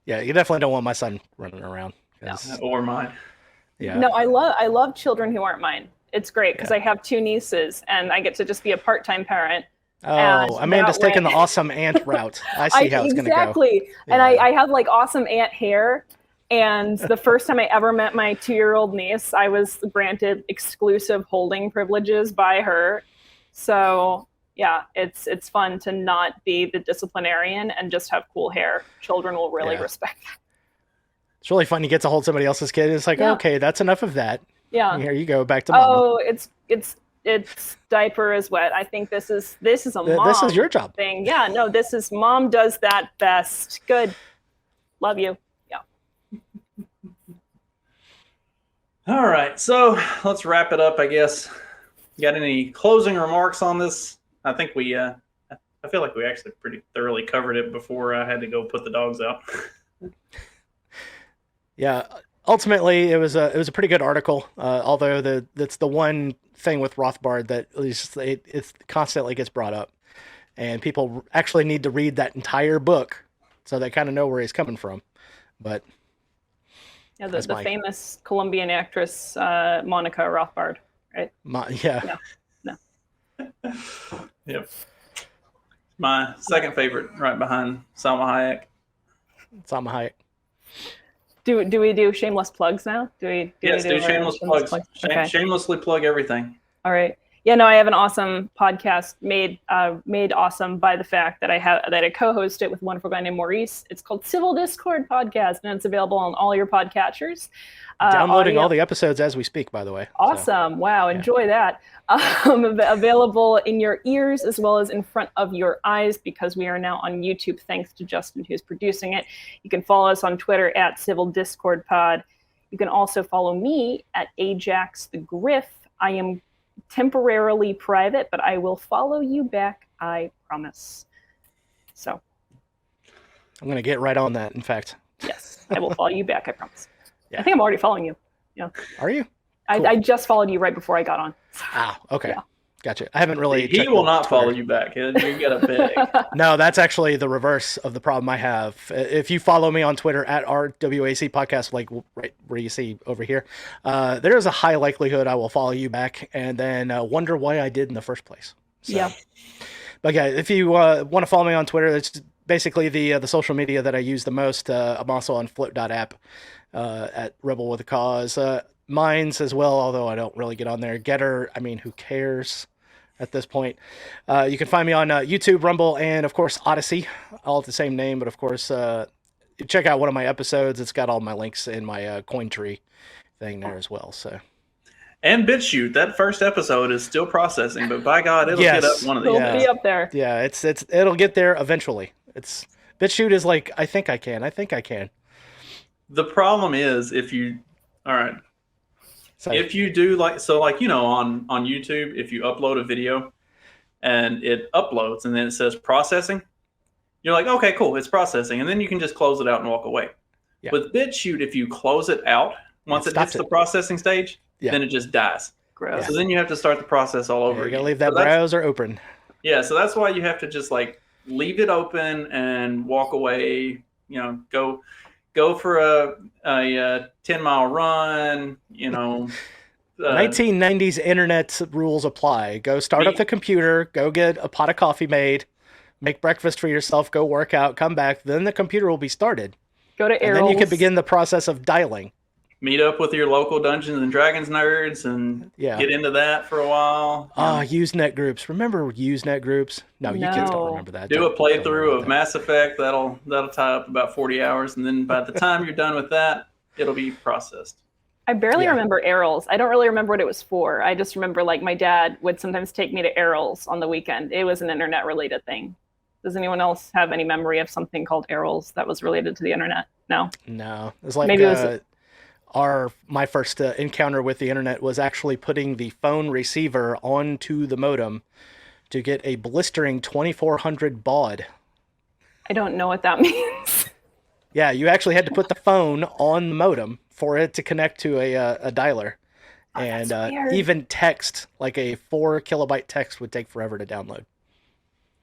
[SPEAKER 4] Yeah, you definitely don't want my son running around. 'cause-
[SPEAKER 3] Or mine.
[SPEAKER 4] Yeah.
[SPEAKER 5] No, I love children who aren't mine. It's great because I have 2 nieces and I get to just be a part-time parent.
[SPEAKER 4] Oh, Amanda's
[SPEAKER 5] that way-
[SPEAKER 4] taking the awesome aunt route. I see how it's going to go.
[SPEAKER 5] Exactly. And
[SPEAKER 4] Yeah.
[SPEAKER 5] I have like awesome aunt hair. And the first time I ever met my 2-year-old niece, I was granted exclusive holding privileges by her. So yeah, it's fun to not be the disciplinarian and just have cool hair. Children will really
[SPEAKER 4] Yeah.
[SPEAKER 5] respect that.
[SPEAKER 4] It's really fun. You get to hold somebody else's kid. And it's like,
[SPEAKER 5] Yeah.
[SPEAKER 4] okay, that's enough of that.
[SPEAKER 5] Yeah.
[SPEAKER 4] Here you go, back to mama.
[SPEAKER 5] Oh, it's diaper is wet. I think this is a mom
[SPEAKER 4] This is your job.
[SPEAKER 5] thing. Yeah, no, this is mom does that best. Good. Love you. Yeah.
[SPEAKER 3] All right, so let's wrap it up, I guess. Got any closing remarks on this? I think I feel like we actually pretty thoroughly covered it before I had to go put the dogs out.
[SPEAKER 4] Yeah. Ultimately, it was a pretty good article. Although that's the one thing with Rothbard that it constantly gets brought up, and people actually need to read that entire book so they kind of know where he's coming from. But
[SPEAKER 5] Yeah,
[SPEAKER 4] That's
[SPEAKER 5] the
[SPEAKER 4] my-
[SPEAKER 5] famous Colombian actress Monica Rothbard, right?
[SPEAKER 4] yeah,
[SPEAKER 3] Yep. My second favorite, right behind Salma Hayek.
[SPEAKER 4] Salma Hayek.
[SPEAKER 5] Do we do shameless plugs now?
[SPEAKER 3] Yes, do
[SPEAKER 5] our
[SPEAKER 3] shameless plugs.
[SPEAKER 5] Okay.
[SPEAKER 3] Shamelessly plug everything.
[SPEAKER 5] All right. Yeah, no, I have an awesome podcast made awesome by the fact that I co-host it with a wonderful guy named Maurice. It's called Civil Discord Podcast, and it's available on all your podcatchers.
[SPEAKER 4] Downloading all the episodes as we speak, by the way.
[SPEAKER 5] Awesome. So, wow. Enjoy that. Available in your ears as well as in front of your eyes, because we are now on YouTube, thanks to Justin, who's producing it. You can follow us on Twitter at Civil Discord Pod. You can also follow me at Ajax the Griff. I am temporarily private, but I will follow you back, I promise. So
[SPEAKER 4] I'm going to get right on that, in fact.
[SPEAKER 5] Yes, I will follow you back, I promise.
[SPEAKER 4] Yeah.
[SPEAKER 5] I think I'm already following you. Yeah.
[SPEAKER 4] Are you?
[SPEAKER 5] Cool. I just followed you right before I got on.
[SPEAKER 4] Ah, okay.
[SPEAKER 5] Yeah.
[SPEAKER 4] Gotcha. I haven't really.
[SPEAKER 3] He will not follow you back. You got a beg.
[SPEAKER 4] No, that's actually the reverse of the problem I have. If you follow me on Twitter at RWAC Podcast, like right where you see over here, there is a high likelihood I will follow you back and then wonder why I did in the first place. So,
[SPEAKER 5] yeah.
[SPEAKER 4] But yeah, if you want to follow me on Twitter, it's basically the social media that I use the most. I'm also on float.app at Rebel with a Cause. Mines as well, although I don't really get on there. Getter, I mean, who cares at this point? You can find me on YouTube, Rumble, and of course Odyssey, all at the same name. But of course, check out one of my episodes. It's got all my links in my coin tree thing there as well. So.
[SPEAKER 3] And BitChute, that first episode is still processing, but by God, it'll get up one of these.
[SPEAKER 5] It'll be up there.
[SPEAKER 4] Yeah, it'll get there eventually. BitChute is like, I think I can.
[SPEAKER 3] The problem is if you do on YouTube, if you upload a video and it uploads and then it says processing, you're like, okay, cool, it's processing. And then you can just close it out and walk away. Yeah. With BitChute, if you close it out, once it hits the processing stage, then it just dies.
[SPEAKER 5] Gross.
[SPEAKER 3] So then you have to start the process all over again.
[SPEAKER 4] You gotta leave that browser open.
[SPEAKER 3] Yeah, so that's why you have to just like leave it open and walk away, go for a 10-mile run,
[SPEAKER 4] 1990s internet rules apply. Go start up the computer, go get a pot of coffee made, make breakfast for yourself, go work out, come back, then the computer will be started.
[SPEAKER 5] Go to Errol's.
[SPEAKER 4] And then you can begin the process of dialing.
[SPEAKER 3] Meet up with your local Dungeons and Dragons nerds and get into that for a while.
[SPEAKER 4] Usenet groups. Remember Usenet groups? No, you kids don't remember that.
[SPEAKER 3] Do a playthrough of Mass Effect. That'll tie up about 40 hours, and then by the time you're done with that, it'll be processed.
[SPEAKER 5] I barely remember Errol's. I don't really remember what it was for. I just remember like my dad would sometimes take me to Errol's on the weekend. It was an internet related thing. Does anyone else have any memory of something called Errol's that was related to the internet? No.
[SPEAKER 4] It was like maybe it was my first encounter with the internet was actually putting the phone receiver onto the modem to get a blistering 2400 baud. I
[SPEAKER 5] don't know what that means.
[SPEAKER 4] Yeah, you actually had to put the phone on the modem for it to connect to a dialer. And even text, like a 4 kilobyte text, would take forever to download.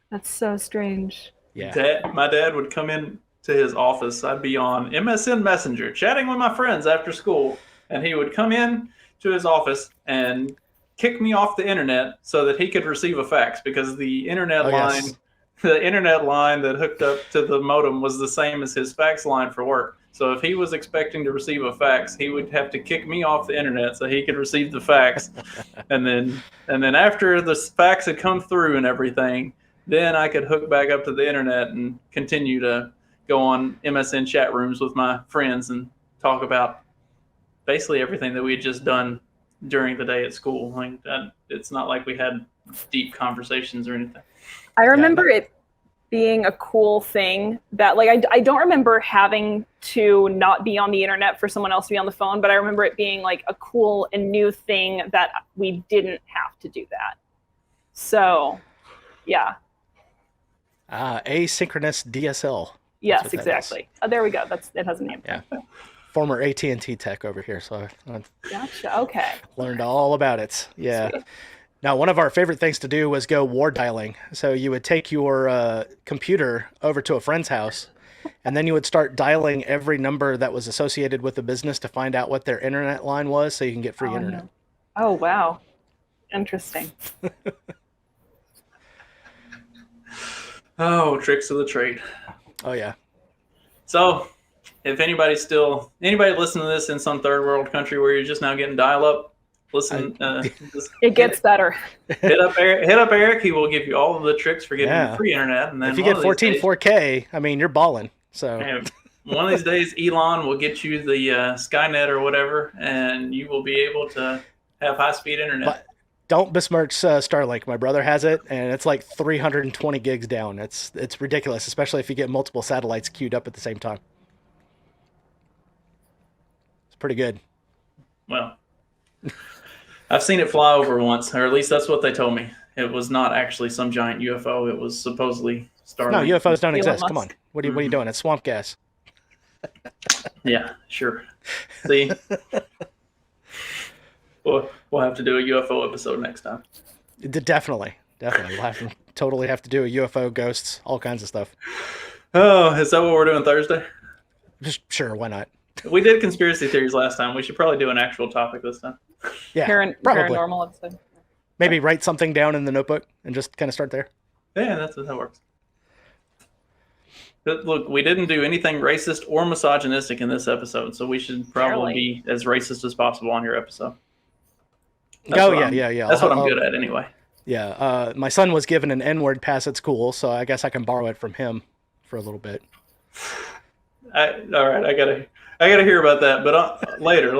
[SPEAKER 5] That's so strange.
[SPEAKER 4] Yeah.
[SPEAKER 3] My dad would come in to his office. I'd be on MSN Messenger chatting with my friends after school, and he would come in to his office and kick me off the internet so that he could receive a fax, because the internet line that hooked up to the modem was the same as his fax line for work. So if he was expecting to receive a fax, he would have to kick me off the internet so he could receive the fax. and then after the fax had come through and everything, then I could hook back up to the internet and continue to go on MSN chat rooms with my friends and talk about basically everything that we had just done during the day at school. Like it's not like we had deep conversations or anything.
[SPEAKER 5] I remember it being a cool thing that like I don't remember having to not be on the internet for someone else to be on the phone, but I remember it being like a cool and new thing that we didn't have to do that. So, yeah.
[SPEAKER 4] Asynchronous DSL.
[SPEAKER 5] Yes, exactly. There we go. It has a name.
[SPEAKER 4] Yeah. Former AT&T tech over here, so I
[SPEAKER 5] gotcha. Okay.
[SPEAKER 4] Learned all about it. Yeah.
[SPEAKER 5] Sweet.
[SPEAKER 4] Now, one of our favorite things to do was go war dialing. So you would take your computer over to a friend's house, and then you would start dialing every number that was associated with the business to find out what their internet line was, so you can get free internet.
[SPEAKER 5] No. Oh, wow. Interesting.
[SPEAKER 3] Oh, tricks of the trade.
[SPEAKER 4] Oh, yeah.
[SPEAKER 3] So if anybody listening to this in some third world country where you're just now getting dial-up, listen. Just
[SPEAKER 5] It gets better.
[SPEAKER 3] hit up Eric. He will give you all of the tricks for getting
[SPEAKER 4] Yeah.
[SPEAKER 3] free internet. And then
[SPEAKER 4] If you
[SPEAKER 3] one
[SPEAKER 4] get
[SPEAKER 3] of these
[SPEAKER 4] 14
[SPEAKER 3] days-
[SPEAKER 4] 4K, I mean, you're balling. So
[SPEAKER 3] and one of these days, Elon will get you the Skynet or whatever, and you will be able to have high-speed internet.
[SPEAKER 4] But don't besmirch Starlink. My brother has it, and it's like 320 gigs down. It's ridiculous, especially if you get multiple satellites queued up at the same time. It's pretty good.
[SPEAKER 3] Well, I've seen it fly over once, or at least that's what they told me. It was not actually some giant UFO. It was supposedly Starlink.
[SPEAKER 4] No, UFOs don't
[SPEAKER 5] Elon
[SPEAKER 4] exist. Come
[SPEAKER 5] Musk.
[SPEAKER 4] on. What are you doing? It's swamp gas.
[SPEAKER 3] Yeah, sure. See, we'll have to do a UFO episode next time.
[SPEAKER 4] Definitely. We'll totally have to do a UFO, ghosts, all kinds of stuff.
[SPEAKER 3] Oh, is that what we're doing Thursday?
[SPEAKER 4] Just sure, why not?
[SPEAKER 3] We did conspiracy theories last time. We should probably do an actual topic this time.
[SPEAKER 4] Yeah, probably.
[SPEAKER 5] Paranormal episode.
[SPEAKER 4] Maybe write something down in the notebook and just kind of start there.
[SPEAKER 3] Yeah, that's how it works. But look, we didn't do anything racist or misogynistic in this episode, so we should probably be as racist as possible on your episode. That's
[SPEAKER 4] Oh,
[SPEAKER 3] what
[SPEAKER 4] yeah.
[SPEAKER 3] I'm- That's what I'm
[SPEAKER 4] I'll-
[SPEAKER 3] good at anyway.
[SPEAKER 4] Yeah, my son was given an N-word pass at school, so I guess I can borrow it from him for a little bit.
[SPEAKER 3] All right, I gotta hear about that, but later.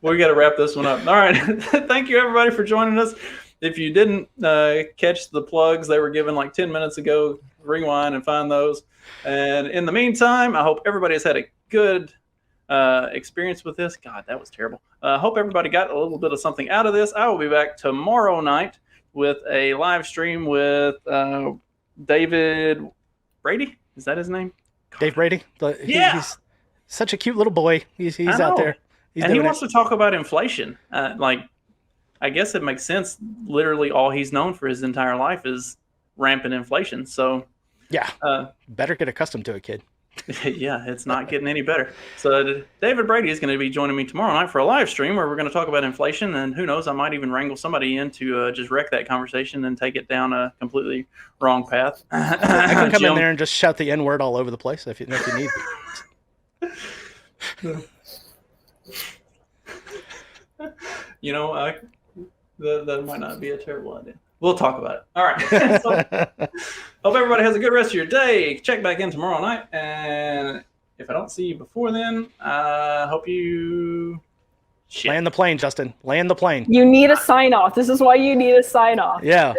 [SPEAKER 3] We gotta wrap this one up. All right, thank you everybody for joining us. If you didn't catch the plugs they were given like 10 minutes ago, rewind and find those. And in the meantime, I hope everybody has had a good experience with this. God, that was terrible. I hope everybody got a little bit of something out of this. I will be back tomorrow night with a live stream with David Brady. Is that his name?
[SPEAKER 4] Dave Brady?
[SPEAKER 3] Yeah.
[SPEAKER 4] He's such a cute little boy. He's
[SPEAKER 3] I
[SPEAKER 4] out
[SPEAKER 3] know.
[SPEAKER 4] there. He's
[SPEAKER 3] And he
[SPEAKER 4] doing
[SPEAKER 3] wants to talk about inflation. I guess it makes sense. Literally, all he's known for his entire life is rampant inflation. So,
[SPEAKER 4] Yeah. Better get accustomed to it, kid.
[SPEAKER 3] yeah, it's not getting any better. So, David Brady is going to be joining me tomorrow night for a live stream where we're going to talk about inflation. And who knows, I might even wrangle somebody in to just wreck that conversation and take it down a completely wrong path.
[SPEAKER 4] I can come in there and just shout the N-word all over the place if you need.
[SPEAKER 3] You know, that might not be a terrible idea. We'll talk about it. All right. So, hope everybody has a good rest of your day. Check back in tomorrow night. And if I don't see you before then, I hope you... Shit.
[SPEAKER 4] Land the plane, Justin. Land the plane.
[SPEAKER 5] You need a sign off. This is why you need a sign off.
[SPEAKER 4] Yeah.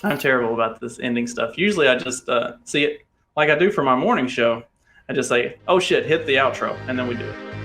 [SPEAKER 3] I'm terrible about this ending stuff. Usually I just see it like I do for my morning show. I just say, oh shit, hit the outro. And then we do it.